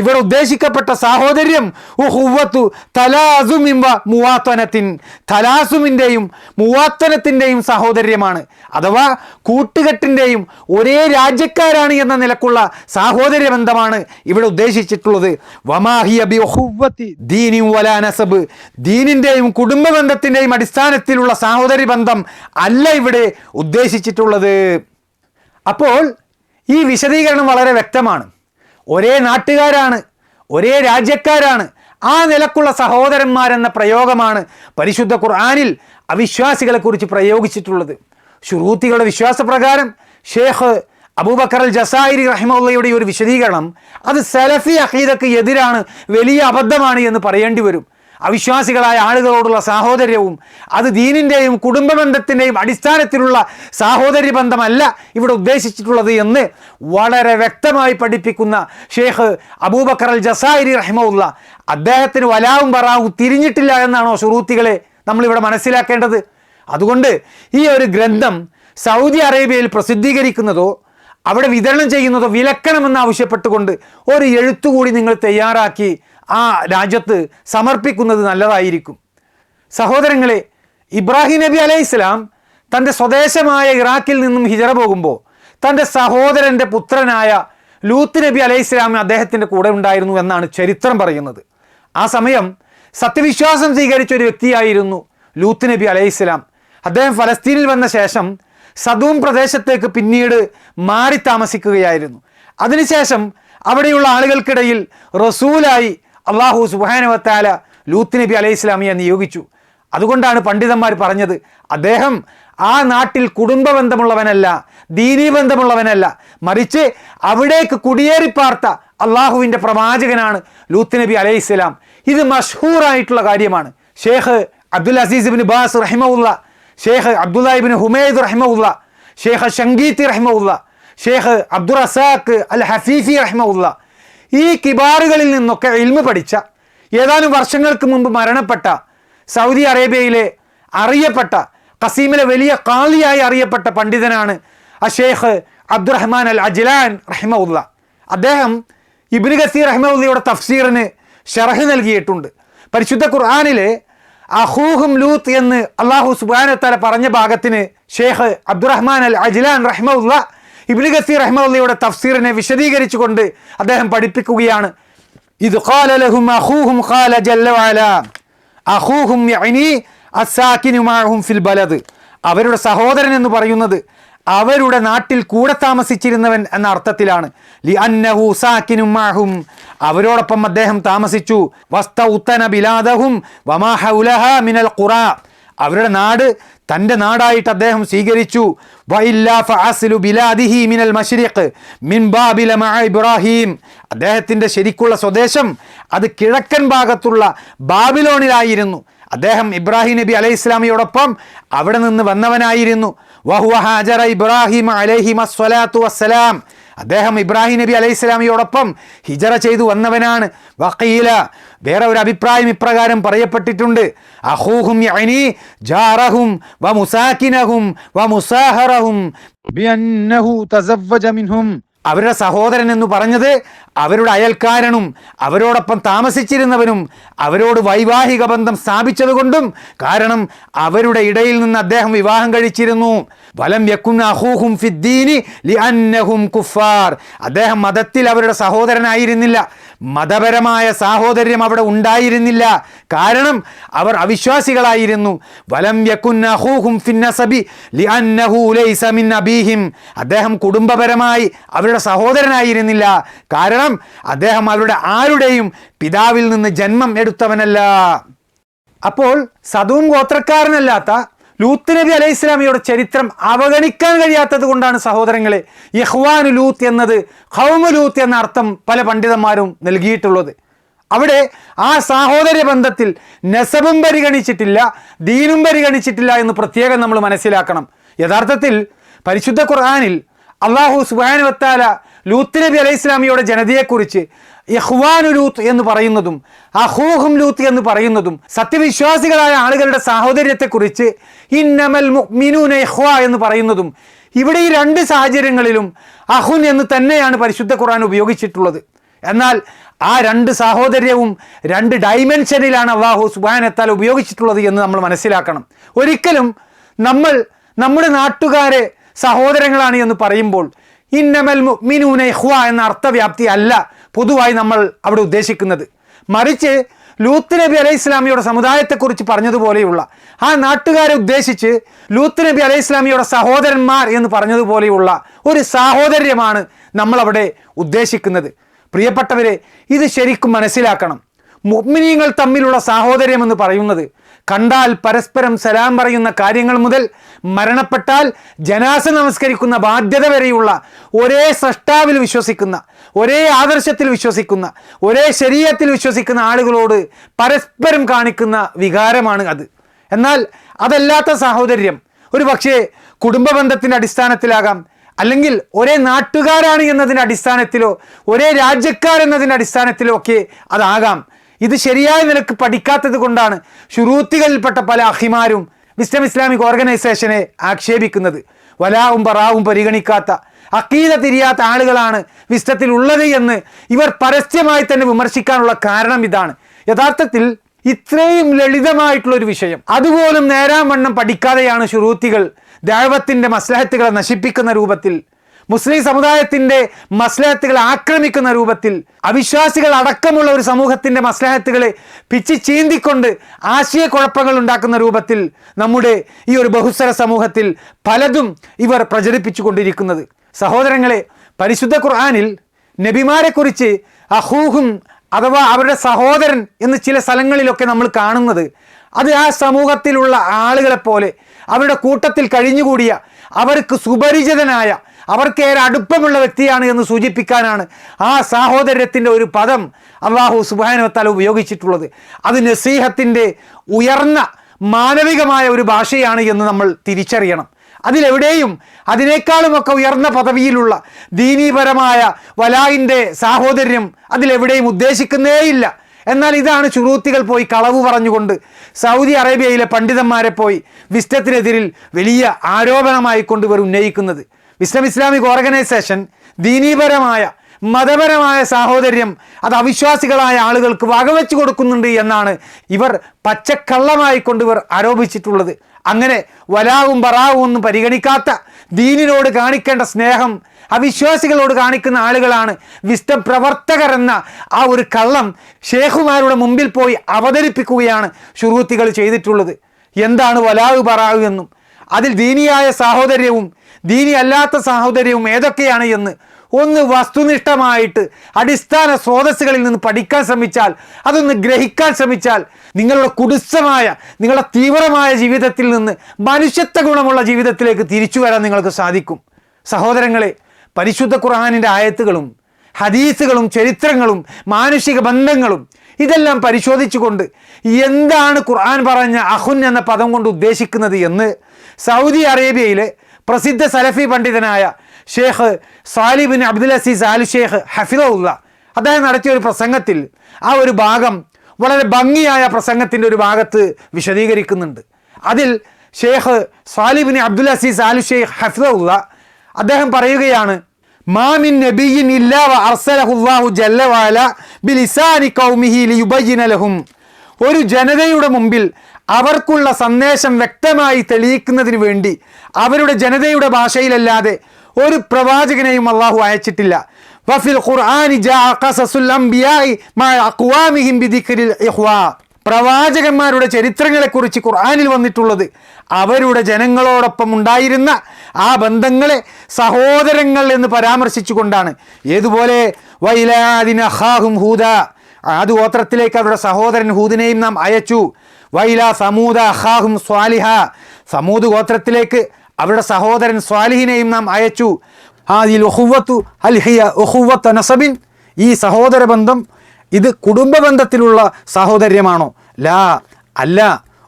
ഇവിടെ ഉദ്ദേശിക്കപ്പെട്ട സാഹോദര്യം ഉഖുവ്വതു തലാസുമിൻ വ മുവാത്തനത്തിൻ, തലാസുമിൻ്റെയും മുവാത്തനത്തിൻ്റെയും സാഹോദര്യമാണ്. അഥവാ കൂട്ടുകെട്ടിൻ്റെയും ഒരേ രാജ്യക്കാരാണ് എന്ന നിലക്കുള്ള സാഹോദര്യ ബന്ധമാണ് ഇവിടെ ഉദ്ദേശിച്ചിട്ടുള്ളത്. വമാഹിയ ബി ഉഖുവ്വതി ദീനി വലാ നസബ്, ദീനിൻ്റെയും കുടുംബ ബന്ധത്തിൻ്റെയും അടിസ്ഥാനത്തിലുള്ള സാഹോദര്യ ബന്ധം അല്ല ഇവിടെ ഉദ്ദേശിച്ചിട്ടുള്ളത്. അപ്പോൾ ഈ വിശദീകരണം വളരെ വ്യക്തമാണ്. ഒരേ നാട്ടുകാരാണ്, ഒരേ രാജ്യക്കാരാണ്, ആ നിലക്കുള്ള സഹോദരന്മാരെന്ന പ്രയോഗമാണ് പരിശുദ്ധ ഖുർആനിൽ അവിശ്വാസികളെക്കുറിച്ച് പ്രയോഗിച്ചിട്ടുള്ളത്. ശുറൂത്തികളുടെ വിശ്വാസപ്രകാരം ഷേഖ് അബൂബക്കർ അൽ ജസായിരി റഹിമഹുള്ളയുടെ ഒരു വിശദീകരണം അത് സലഫി അഖീദക്ക് എതിരാണ്, വലിയ അബദ്ധമാണ് എന്ന് പറയേണ്ടി വരും. അവിശ്വാസികളായ ആളുകളോടുള്ള സാഹോദര്യവും അത് ദീനിൻ്റെയും കുടുംബ ബന്ധത്തിൻ്റെയും അടിസ്ഥാനത്തിലുള്ള സാഹോദര്യ ബന്ധമല്ല ഇവിടെ ഉദ്ദേശിച്ചിട്ടുള്ളത് എന്ന് വളരെ വ്യക്തമായി പഠിപ്പിക്കുന്ന ഷേഖ് അബൂബക്കർ അൽ ജസായിരി റഹിമഹുള്ള, അദ്ദേഹത്തിന് വലാവും ബറാവും തിരിഞ്ഞിട്ടില്ല എന്നാണോ ശുറൂത്തികളെ നമ്മളിവിടെ മനസ്സിലാക്കേണ്ടത്? അതുകൊണ്ട് ഈ ഒരു ഗ്രന്ഥം സൗദി അറേബ്യയിൽ പ്രസിദ്ധീകരിക്കുന്നതോ അവിടെ വിതരണം ചെയ്യുന്നതോ വിലക്കണമെന്ന് ആവശ്യപ്പെട്ടുകൊണ്ട് ഒരു എഴുത്തുകൂടി നിങ്ങൾ തയ്യാറാക്കി ആ രാജ്യത്ത് സമർപ്പിക്കുന്നത് നല്ലതായിരിക്കും. സഹോദരങ്ങളെ, ഇബ്രാഹിം നബി അലൈഹിസ്സലാം തൻ്റെ സ്വദേശമായ ഇറാഖിൽ നിന്നും ഹിജറ പോകുമ്പോൾ തൻ്റെ സഹോദരൻ്റെ പുത്രനായ ലൂത്ത് നബി അലൈഹിസ്സലാം അദ്ദേഹത്തിൻ്റെ കൂടെ ഉണ്ടായിരുന്നു എന്നാണ് ചരിത്രം പറയുന്നത്. ആ സമയം സത്യവിശ്വാസം സ്വീകരിച്ച ഒരു വ്യക്തിയായിരുന്നു ലൂത്ത് നബി അലൈഹിസ്സലാം. അദ്ദേഹം ഫലസ്തീനിൽ വന്ന ശേഷം സദൂം പ്രദേശത്തേക്ക് പിന്നീട് മാറി താമസിക്കുകയായിരുന്നു. അതിനുശേഷം അവിടെയുള്ള ആളുകൾക്കിടയിൽ റസൂലായി അല്ലാഹു സുബ്ഹാനഹു വ തആല ലൂത്ത് നബി അലൈഹി ഇസ്ലാമിയെ നിയോഗിച്ചു. അതുകൊണ്ടാണ് പണ്ഡിതന്മാർ പറഞ്ഞത് അദ്ദേഹം ആ നാട്ടിൽ കുടുംബ ബന്ധമുള്ളവനല്ല, ദീനീ ബന്ധമുള്ളവനല്ല, മറിച്ച് അവിടേക്ക് കുടിയേറിപ്പാർത്ത അള്ളാഹുവിൻ്റെ പ്രവാചകനാണ് ലൂത്ത് നബി അലൈഹി ഇസ്ലാം. ഇത് മഷ്ഹൂറായിട്ടുള്ള കാര്യമാണ്. ഷേഖ് അബ്ദുൽ അസീസ് ഇബ്നു ബാസ് റഹിമഹുല്ല, ഷേഖ് അബ്ദുല്ല ഇബ്നു ഹുമൈദ് റഹിമഹുല്ല, ഷേഖ് ഷങ്കീത്തി റഹിമഹുല്ല, ഷേഖ് അബ്ദുർ റസാഖ് അൽ ഹഫീഫി റഹിമഹുല്ല, ഈ കിബാറുകളിൽ നിന്നൊക്കെ ഇൽമു പഠിച്ച, ഏതാനും വർഷങ്ങൾക്ക് മുമ്പ് മരണപ്പെട്ട സൗദി അറേബ്യയിലെ അറിയപ്പെട്ട ഖസീമിലെ വലിയ ഖാളിയായി അറിയപ്പെട്ട പണ്ഡിതനാണ് ഷേഖ് അബ്ദുറഹ്മാൻ അൽ അജ്ലാൻ റഹിമഹുല്ല. അദ്ദേഹം ഇബ്നു കസീർ റഹിമഹുല്ലയുടെ തഫ്സീറിന് ശറഹ് നൽകിയിട്ടുണ്ട്. പരിശുദ്ധ ഖുർആനിലെ അഖൂഹും ലൂത്ത് എന്ന് അല്ലാഹു സുബ്ഹാനഹു വ തആല പറഞ്ഞ ഭാഗത്തിന് ഷേഖ് അബ്ദുറഹ്മാൻ അൽ അജ്ലാൻ റഹിമഹുല്ല ഇബ്നു കസീർ റഹിമഹുല്ലയുടെ തഫ്സീറിനെ വിശദീകരിച്ചുകൊണ്ട് അദ്ദേഹം പഠിപ്പിക്കുകയാണ്. ഇത് ഖാല ലഹും അഖൂഹും ഖാല ജല്ല വഅല അഖൂഹും യഅനി അസ്സാകിനു മഅഹും ഫിൽ ബലദ്, അവരുടെ സഹോദരൻ എന്ന് പറയുന്നത് അവരുടെ നാട്ടിൽ കൂടെ താമസിച്ചിരുന്നവൻ എന്ന അർത്ഥത്തിലാണ്. ലി അന്നഹു സാകിനു മഅഹും, അവരോടൊപ്പം അദ്ദേഹം താമസിച്ചു. വസ്തൗതന ബിലാദഹും വമാ ഹൗലഹാ മിനൽ ഖുറാ, അവരുടെ നാട് തൻ്റെ നാടായിട്ട് അദ്ദേഹം സ്വീകരിച്ചു. വഇല്ലാ ഫഅസ്ലു ബിലാദിഹി മിനൽ മശ്രിഖ് മിൻ ബാബില മഅ ഇബ്രാഹിം, അദ്ദേഹത്തിൻ്റെ ശരിക്കുള്ള സ്വദേശം അത് കിഴക്കൻ ഭാഗത്തുള്ള ബാബിലോണിലായിരുന്നു. അദ്ദേഹം ഇബ്രാഹിം നബി അലൈഹി ഇസ്ലാമിയോടൊപ്പം അവിടെ നിന്ന് വന്നവനായിരുന്നു. വഹുവ ഹാജറ ഇബ്രാഹിം അലൈഹിമസ്സലാത്തു വസ്സലാം, അദ്ദേഹം ഇബ്രാഹിം നബി അലൈഹി ഇസ്ലാമിയോടൊപ്പം ഹിജറ ചെയ്തു വന്നവനാണ്. വഖീല, വേറെ ഒരു അഭിപ്രായം ഇപ്രകാരം പറയപ്പെട്ടിട്ടുണ്ട്. അഖൂഹും യഅനി ജാറഹും വമുസാകിനഹും വമുസാഹറഹും ബിഅന്നഹു തസവ്വജ മിൻഹും, അവരുടെ സഹോദരൻ എന്ന് പറഞ്ഞത് അവരുടെ അയൽക്കാരനും അവരോടൊപ്പം താമസിച്ചിരുന്നവനും അവരോട് വൈവാഹിക ബന്ധം സ്ഥാപിച്ചതുകൊണ്ടും, കാരണം അവരുടെ ഇടയിൽ നിന്ന് അദ്ദേഹം വിവാഹം കഴിച്ചിരുന്നു. വലം യകുൻ അഖൂഹും ഫിദ്ദീനി ലിഅന്നഹും കുഫാർ, അദ്ദേഹം മതത്തിൽ അവരുടെ സഹോദരനായിരുന്നില്ല, മതപരമായ സാഹോദര്യം അവിടെ ഉണ്ടായിരുന്നില്ല, കാരണം അവർ അവിശ്വാസികളായിരുന്നു. വലം യകുൻ അഖൂഹും ഫിന്നസബി ലിഅന്നഹു ലൈസ മിൻ അബീഹിം, അദ്ദേഹം കുടുംബപരമായി അവരുടെ സഹോദരനായിരുന്നില്ല, കാരണം അദ്ദേഹം അവരുടെ ആരുടെയും പിതാവിൽ നിന്ന് ജന്മം എടുത്തവനല്ല. അപ്പോൾ സദൂം ഗോത്രക്കാരനല്ലാത്ത ലൂത്ത് നബി അലൈഹി ഇസ്ലാമിയുടെ ചരിത്രം അവഗണിക്കാൻ കഴിയാത്തത് കൊണ്ടാണ് സഹോദരങ്ങളെ ഇഖ്വാനു ലൂത്ത് എന്നത് ഖൗമു ലൂത്ത് എന്ന അർത്ഥം പല പണ്ഡിതന്മാരും നൽകിയിട്ടുള്ളത്. അവിടെ ആ സാഹോദര്യ ബന്ധത്തിൽ നസബും പരിഗണിച്ചിട്ടില്ല, ദീനും പരിഗണിച്ചിട്ടില്ല എന്ന് പ്രത്യേകം നമ്മൾ മനസ്സിലാക്കണം. യഥാർത്ഥത്തിൽ പരിശുദ്ധ ഖുർആനിൽ അള്ളാഹു സുബ്ഹാനഹു വ തആല ലൂത്ത് നബി അലൈഹി ഇസ്ലാമിയുടെ ജനതയെക്കുറിച്ച് ഇഖ്വാനു ലൂത്ത് എന്ന് പറയുന്നതും അഖൂഹും ലൂത്ത് എന്ന് പറയുന്നതും സത്യവിശ്വാസികളായ ആളുകളുടെ സാഹോദര്യത്തെക്കുറിച്ച് ഇന്നമൽ മുഅ്മിനൂന ഇഖ്വ എന്ന് പറയുന്നതും ഇവിടെ ഈ രണ്ട് സാഹചര്യങ്ങളിലും അഹുൻ എന്ന് തന്നെയാണ് പരിശുദ്ധ ഖുർആൻ ഉപയോഗിച്ചിട്ടുള്ളത്. എന്നാൽ ആ രണ്ട് സാഹോദര്യവും രണ്ട് ഡൈമെൻഷനിലാണ് അല്ലാഹു സുബ്ഹാനഹു വ തആല ഉപയോഗിച്ചിട്ടുള്ളത് എന്ന് നമ്മൾ മനസ്സിലാക്കണം. ഒരിക്കലും നമ്മൾ നമ്മുടെ നാട്ടുകാരെ സഹോദരങ്ങളാണ് എന്ന് പറയുമ്പോൾ ഇന്നമൽ മുഅ്മിനൂന ഇഖ്വ എന്ന അർത്ഥവ്യാപ്തി അല്ല പൊതുവായി നമ്മൾ അവിടെ ഉദ്ദേശിക്കുന്നത്. മറിച്ച് ലൂത്ത് നബി അലൈഹി ഇസ്ലാമിയുടെ സമുദായത്തെക്കുറിച്ച് പറഞ്ഞതുപോലെയുള്ള ആ നാട്ടുകാരെ ഉദ്ദേശിച്ച് ലൂത്ത് നബി അലൈഹി ഇസ്ലാമിയുടെ സഹോദരന്മാർ എന്ന് പറഞ്ഞതുപോലെയുള്ള ഒരു സാഹോദര്യമാണ് നമ്മളവിടെ ഉദ്ദേശിക്കുന്നത്. പ്രിയപ്പെട്ടവരെ, ഇത് ശരിക്കും മനസ്സിലാക്കണം. മുഅ്മിനീങ്ങൾ തമ്മിലുള്ള സാഹോദര്യം എന്ന് പറയുന്നത് കണ്ടാൽ പരസ്പരം സലാം പറയുന്ന കാര്യങ്ങൾ മുതൽ മരണപ്പെട്ടാൽ ജനാസ നമസ്കരിക്കുന്ന ബാധ്യത വരെയുള്ള ഒരേ സ്രഷ്ടാവിൽ വിശ്വസിക്കുന്ന, ഒരേ ആദർശത്തിൽ വിശ്വസിക്കുന്ന, ഒരേ ശരീഅത്തിൽ വിശ്വസിക്കുന്ന ആളുകളോട് പരസ്പരം കാണിക്കുന്ന വികാരമാണ് അത്. എന്നാൽ അതല്ലാത്ത സാഹോദര്യം ഒരു പക്ഷേ കുടുംബ ബന്ധത്തിൻ്റെ അടിസ്ഥാനത്തിലാകാം, അല്ലെങ്കിൽ ഒരേ നാട്ടുകാരാണ് എന്നതിൻ്റെ അടിസ്ഥാനത്തിലോ ഒരേ രാജ്യക്കാരെന്നതിൻ്റെ അടിസ്ഥാനത്തിലോ ഒക്കെ അതാകാം. ഇത് ശരിയായ നിലക്ക് പഠിക്കാത്തത് കൊണ്ടാണ് ശുറൂത്തികളിൽപ്പെട്ട പല അഹിമാരും വിസ്ഡം ഇസ്ലാമിക് ഓർഗനൈസേഷനെ ആക്ഷേപിക്കുന്നത്. വലാവും ബറാവും പരിഗണിക്കാത്ത, അഖീദ തിരിയാത്ത ആളുകളാണ് വിസ്ഡത്തിൽ ഉള്ളത് എന്ന് ഇവർ പരസ്യമായി തന്നെ വിമർശിക്കാനുള്ള കാരണം ഇതാണ്. യഥാർത്ഥത്തിൽ ഇത്രയും ലളിതമായിട്ടുള്ളൊരു വിഷയം അതുപോലും നേരാവണ്ണം പഠിക്കാതെയാണ് ശുറൂത്തികൾ ദഅവത്തിൻ്റെ മസ്ലഹത്തുകളെ നശിപ്പിക്കുന്ന രൂപത്തിൽ, മുസ്ലിം സമുദായത്തിൻ്റെ മസ്ലഹത്തുകളെ ആക്രമിക്കുന്ന രൂപത്തിൽ, അവിശ്വാസികൾ അടക്കമുള്ള ഒരു സമൂഹത്തിൻ്റെ മസ്ലഹത്തുകളെ പിച്ചി ചീന്തിക്കൊണ്ട് ആശയക്കുഴപ്പങ്ങൾ ഉണ്ടാക്കുന്ന രൂപത്തിൽ നമ്മുടെ ഈ ഒരു ബഹുസ്വര സമൂഹത്തിൽ പലതും ഇവർ പ്രചരിപ്പിച്ചു കൊണ്ടിരിക്കുന്നത്. സഹോദരങ്ങളെ, പരിശുദ്ധ ഖുർആനിൽ നബിമാരെക്കുറിച്ച് അഖൂഹും അഥവാ അവരുടെ സഹോദരൻ എന്ന് ചില സ്ഥലങ്ങളിലൊക്കെ നമ്മൾ കാണുന്നത് അത് ആ സമൂഹത്തിലുള്ള ആളുകളെപ്പോലെ അവരുടെ കൂട്ടത്തിൽ കഴിഞ്ഞുകൂടിയ, അവർക്ക് സുപരിചിതനായ, അവർക്കേറെ അടുപ്പമുള്ള വ്യക്തിയാണ് എന്ന് സൂചിപ്പിക്കാനാണ് ആ സാഹോദര്യത്തിൻ്റെ ഒരു പദം അല്ലാഹു സുബ്ഹാനഹു വ തആല ഉപയോഗിച്ചിട്ടുള്ളത്. അത് നസീഹത്തിൻ്റെ ഉയർന്ന മാനവികമായ ഒരു ഭാഷയാണ് എന്ന് നമ്മൾ തിരിച്ചറിയണം. അതിലെവിടെയും അതിനേക്കാളുമൊക്കെ ഉയർന്ന പദവിയിലുള്ള ദീനീപരമായ വലായിൻ്റെ സാഹോദര്യം അതിലെവിടെയും ഉദ്ദേശിക്കുന്നേയില്ല. എന്നാൽ ഇതാണ് ശുറൂത്തികൾ പോയി കളവ് പറഞ്ഞുകൊണ്ട് സൗദി അറേബ്യയിലെ പണ്ഡിതന്മാരെ പോയി വിസ്ഡത്തിനെതിരിൽ വലിയ ആരോപണമായി കൊണ്ട് ഇവർ ഉന്നയിക്കുന്നത്. വിസ്ഡം ഇസ്ലാമിക് ഓർഗനൈസേഷൻ ദീനീപരമായ മതപരമായ സാഹോദര്യം അത് അവിശ്വാസികളായ ആളുകൾക്ക് വകവെച്ചു കൊടുക്കുന്നുണ്ട് എന്നാണ് ഇവർ പച്ചക്കള്ളമായി കൊണ്ടിവർ ആരോപിച്ചിട്ടുള്ളത്. അങ്ങനെ വലാവും ബറാവും ഒന്നും പരിഗണിക്കാത്ത ദീനിനോട് കാണിക്കേണ്ട സ്നേഹം അവിശ്വാസികളോട് കാണിക്കുന്ന ആളുകളാണ് വിസ്ഡം പ്രവർത്തകർ എന്ന ആ ഒരു കള്ളം ഷേഖുമാരുടെ മുമ്പിൽ പോയി അവതരിപ്പിക്കുകയാണ് ശുറൂത്തികൾ ചെയ്തിട്ടുള്ളത്. എന്താണ് വലാവ് ബറാവ് എന്നും അതിൽ ദീനിയായ സാഹോദര്യവും ദീനി അല്ലാത്ത സാഹോദര്യവും ഏതൊക്കെയാണ് എന്ന് ഒന്ന് വസ്തുനിഷ്ഠമായിട്ട് അടിസ്ഥാന സ്രോതസ്സുകളിൽ നിന്ന് പഠിക്കാൻ ശ്രമിച്ചാൽ, അതൊന്ന് ഗ്രഹിക്കാൻ ശ്രമിച്ചാൽ നിങ്ങളുടെ കുടുസമായ, നിങ്ങളുടെ തീവ്രമായ ജീവിതത്തിൽ നിന്ന് മനുഷ്യത്വ ഗുണമുള്ള ജീവിതത്തിലേക്ക് തിരിച്ചു വരാൻ നിങ്ങൾക്ക് സാധിക്കും. സഹോദരങ്ങളെ, പരിശുദ്ധ ഖുർആനിൻ്റെ ആയത്തുകളും ഹദീസുകളും ചരിത്രങ്ങളും മാനുഷിക ബന്ധങ്ങളും ഇതെല്ലാം പരിശോധിച്ചുകൊണ്ട് എന്താണ് ഖുർആൻ പറഞ്ഞ അഹുൻ എന്ന പദം കൊണ്ട് ഉദ്ദേശിക്കുന്നത് എന്ന് സൗദി അറേബ്യയിലെ പ്രസിദ്ധ സലഫി പണ്ഡിതനായ Sheikh Saleh bin Abdul Aziz Al Sheikh ഹഫിദുല്ല അദ്ദേഹം നടത്തിയ ഒരു പ്രസംഗത്തിൽ ആ ഒരു ഭാഗം വളരെ ഭംഗിയായ പ്രസംഗത്തിൻ്റെ ഒരു ഭാഗത്ത് വിശദീകരിക്കുന്നുണ്ട്. അതിൽ Sheikh Saleh bin Abdul Aziz Al Sheikh ഹഫിദുല്ല അദ്ദേഹം പറയുകയാണ്, മാമിൻ നബിയിൻ ഇല്ലാ വ അർസലഹുല്ലാഹു ജല്ല വഅല ബിലിസാനി ഖൗമിഹി ലിയുബയ്യിന ലഹും. ഒരു ജനതയുടെ മുമ്പിൽ അവർക്കുള്ള സന്ദേശം വ്യക്തമായി തെളിയിക്കുന്നതിന് വേണ്ടി അവരുടെ ജനതയുടെ ഭാഷയിലല്ലാതെ ഒരു പ്രവാചകനെയും അള്ളാഹു അയച്ചിട്ടില്ല. വഫിൽ ഖുർആനി ജാഅ ഖസസുൽ അംബിയാഇ മഅ അഖ്വാമിഹിം ബിദിക്രിൽ ഇഖ്വാ. പ്രവാചകന്മാരുടെ ചരിത്രങ്ങളെക്കുറിച്ച് ഖുർആനിൽ വന്നിട്ടുള്ളത് അവരുടെ ജനങ്ങളോടൊപ്പം ഉണ്ടായിരുന്ന ആ ബന്ധങ്ങളെ സഹോദരങ്ങൾ എന്ന് പരാമർശിച്ചുകൊണ്ടാണ്. ഏതുപോലെ വൈലാദിന അഖാഹും ഹൂദ, ആദ് ഗോത്രത്തിലേക്ക് അവരുടെ സഹോദരൻ ഹൂദിനെയും നാം അയച്ചു. വൈല സമൂദ അഖാഹും സ്വാലിഹ, സമൂദ് ഗോത്രത്തിലേക്ക് അവരുടെ സഹോദരൻ സ്വാലിഹിനെയും നാം അയച്ചു. ആദിൽ ഉഖുവത്തു അൽ ഹിയ ഉഖുവത്തു നസബിൻ, ഈ സഹോദര ബന്ധം ഇത് കുടുംബ ബന്ധത്തിലുള്ള സഹോദര്യമാണോ? ലാ, അല്ല.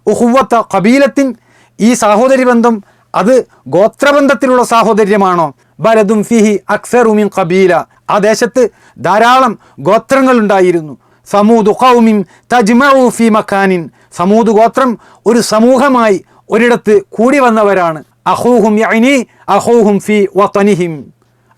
ഉഹുവത്ത ഖബീലത്തിൻ, ഈ സഹോദരി ബന്ധം അത് ഗോത്രബന്ധത്തിലുള്ള സാഹോദര്യമാണോ? ബലദും ഫിഹി അക്സറു മിൻ ഖബീല, ആ ദേശത്ത് ധാരാളം ഗോത്രങ്ങൾ ഉണ്ടായിരുന്നു. സമൂദ് ഖൗമിൻ തജ്മഉ ഫി മക്കാനിൻ, സമൂദ് ഗോത്രം ഒരു സമൂഹമായി ഒരിടത്ത് കൂടി വന്നവരാണ്. അഖൂഹും യഅനി അഖൂഹും ഫി വതനിഹിം,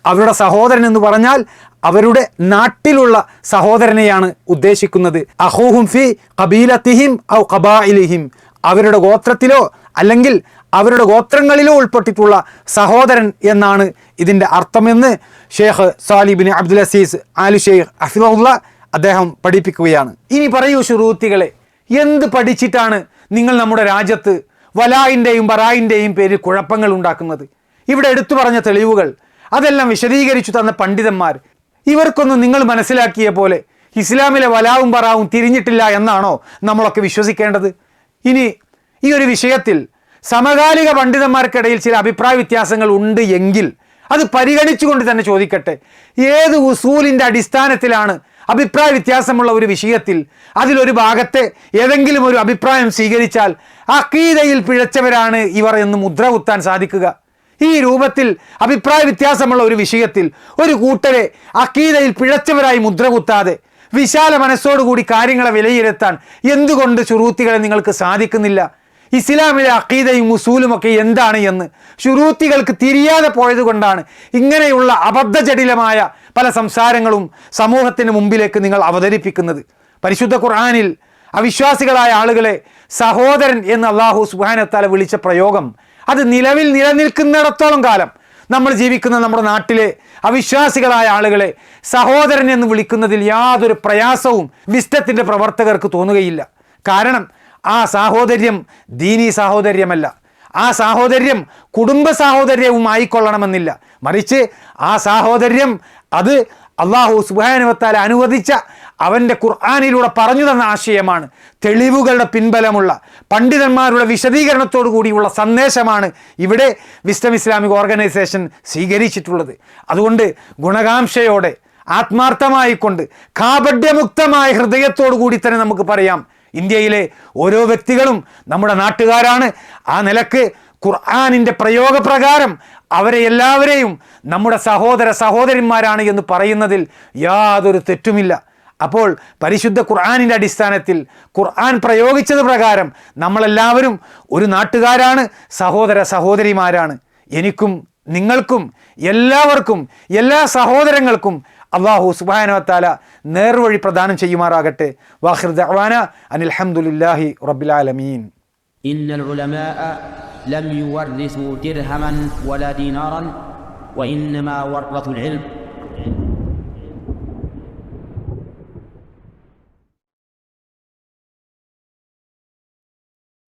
അവരുടെ സഹോദരൻ എന്ന് പറഞ്ഞാൽ അവരുടെ നാട്ടിലുള്ള സഹോദരനെയാണ് ഉദ്ദേശിക്കുന്നത്. അഖൂഹും ഫി ഖബീലത്തിഹിം ഔ ഖബായിലിഹിം, അവരുടെ ഗോത്രത്തിലോ അല്ലെങ്കിൽ അവരുടെ ഗോത്രങ്ങളിലോ ഉൾപ്പെട്ടിട്ടുള്ള സഹോദരൻ എന്നാണ് ഇതിൻ്റെ അർത്ഥമെന്ന് Sheikh Saleh bin Abdul Aziz Al Sheikh ഹഫിളഹുല്ല അദ്ദേഹം പഠിപ്പിക്കുകയാണ്. ഇനി പറയൂ ശുറൂത്തികളെ, എന്ത് പഠിച്ചിട്ടാണ് നിങ്ങൾ നമ്മുടെ രാജ്യത്ത് വലായിൻ്റെയും ബറായിൻ്റെയും പേരിൽ കുഴപ്പങ്ങൾ ഉണ്ടാക്കുന്നത്? ഇവിടെ എടുത്തു പറഞ്ഞ തെളിവുകൾ അതെല്ലാം വിശദീകരിച്ചു തന്ന പണ്ഡിതന്മാർ, ഇവർക്കൊന്നും നിങ്ങൾ മനസ്സിലാക്കിയ പോലെ ഇസ്ലാമിലെ വലാവും ബറാവും തിരിഞ്ഞിട്ടില്ല എന്നാണോ നമ്മളൊക്കെ വിശ്വസിക്കേണ്ടത്? ഇനി ഈ ഒരു വിഷയത്തിൽ സമകാലിക പണ്ഡിതന്മാർക്കിടയിൽ ചില അഭിപ്രായ വ്യത്യാസങ്ങൾ ഉണ്ട് എങ്കിൽ അത് പരിഗണിച്ചുകൊണ്ട് തന്നെ ചോദിക്കട്ടെ, ഏത് ഉസൂലിൻ്റെ അടിസ്ഥാനത്തിലാണ് അഭിപ്രായ വ്യത്യാസമുള്ള ഒരു വിഷയത്തിൽ അതിലൊരു ഭാഗത്തെ ഏതെങ്കിലും ഒരു അഭിപ്രായം സ്വീകരിച്ചാൽ അഖീദയിൽ പിഴച്ചവരാണ് ഇവർ എന്ന് മുദ്ര കുത്താൻ സാധിക്കുക? ഈ രൂപത്തിൽ അഭിപ്രായ വ്യത്യാസമുള്ള ഒരു വിഷയത്തിൽ ഒരു കൂട്ടരെ അഖീദയിൽ പിഴച്ചവരായി മുദ്ര കുത്താതെ വിശാല മനസ്സോടുകൂടി കാര്യങ്ങളെ വിലയിരുത്താൻ എന്തുകൊണ്ട് ശുറൂത്തികളെ നിങ്ങൾക്ക് സാധിക്കുന്നില്ല? ഇസ്ലാമിലെ അഖീദയും ഉസൂലുമൊക്കെ എന്താണ് എന്ന് ശുറൂത്തികൾക്ക് തിരിയാതെ പോയതുകൊണ്ടാണ് ഇങ്ങനെയുള്ള അബദ്ധജടിലമായ പല സംസാരങ്ങളും സമൂഹത്തിന് മുമ്പിലേക്ക് നിങ്ങൾ അവതരിപ്പിക്കുന്നത്. പരിശുദ്ധ ഖുർആനിൽ അവിശ്വാസികളായ ആളുകളെ സഹോദരൻ എന്ന് അല്ലാഹു സുബ്ഹാനഹു വ തആല വിളിച്ച പ്രയോഗം അത് നിലവിൽ നിലനിൽക്കുന്നിടത്തോളം കാലം നമ്മൾ ജീവിക്കുന്ന നമ്മുടെ നാട്ടിലെ അവിശ്വാസികളായ ആളുകളെ സഹോദരൻ എന്ന് വിളിക്കുന്നതിൽ യാതൊരു പ്രയാസവും വിസ്ഡത്തിൻ്റെ പ്രവർത്തകർക്ക് തോന്നുകയില്ല. കാരണം ആ സാഹോദര്യം ദീനീ സാഹോദര്യമല്ല, ആ സാഹോദര്യം കുടുംബ സാഹോദര്യവും ആയിക്കൊള്ളണമെന്നില്ല. മറിച്ച് ആ സാഹോദര്യം അത് അല്ലാഹു സുബ്ഹാനഹു വ തആല അനുവദിച്ച അവൻ്റെ ഖുർആനിലൂടെ പറഞ്ഞു തന്ന ആശയമാണ്. തെളിവുകളുടെ പിൻബലമുള്ള പണ്ഡിതന്മാരുടെ വിശദീകരണത്തോടു കൂടിയുള്ള സന്ദേശമാണ് ഇവിടെ വിസ്ഡം ഇസ്ലാമിക് ഓർഗനൈസേഷൻ സ്വീകരിച്ചിട്ടുള്ളത്. അതുകൊണ്ട് ഗുണകാംക്ഷയോടെ ആത്മാർത്ഥമായിക്കൊണ്ട് കാപഢ്യമുക്തമായ ഹൃദയത്തോടു കൂടി തന്നെ നമുക്ക് പറയാം, ഇന്ത്യയിലെ ഓരോ വ്യക്തികളും നമ്മുടെ നാട്ടുകാരാണ്. ആ നിലക്ക് ഖുർആനിൻ്റെ പ്രയോഗപ്രകാരം അവരെ എല്ലാവരെയും നമ്മുടെ സഹോദര സഹോദരന്മാരാണ് എന്ന് പറയുന്നതിൽ യാതൊരു തെറ്റുമില്ല. അപ്പോൾ പരിശുദ്ധ ഖുർആനിൻ്റെ അടിസ്ഥാനത്തിൽ ഖുർആൻ പ്രയോഗിച്ചത് പ്രകാരം നമ്മളെല്ലാവരും ഒരു നാട്ടുകാരാണ്, സഹോദര സഹോദരിമാരാണ്. എനിക്കും നിങ്ങൾക്കും എല്ലാവർക്കും എല്ലാ സഹോദരങ്ങൾക്കും അല്ലാഹു സുബ്ഹാനഹു വ തആല നേർവഴി പ്രദാനം ചെയ്യുമാറാകട്ടെ. വാഖിർ ദഅവാന അനിൽ ഹംദുലില്ലാഹി റബ്ബിൽ ആലമീൻ. ഇന്നൽ ഉലമാഅ ലം യുവർരിസു ദിർഹമൻ വലാ ദീനാറൻ വഇന്നമാ വറസു അൽ ഇൽം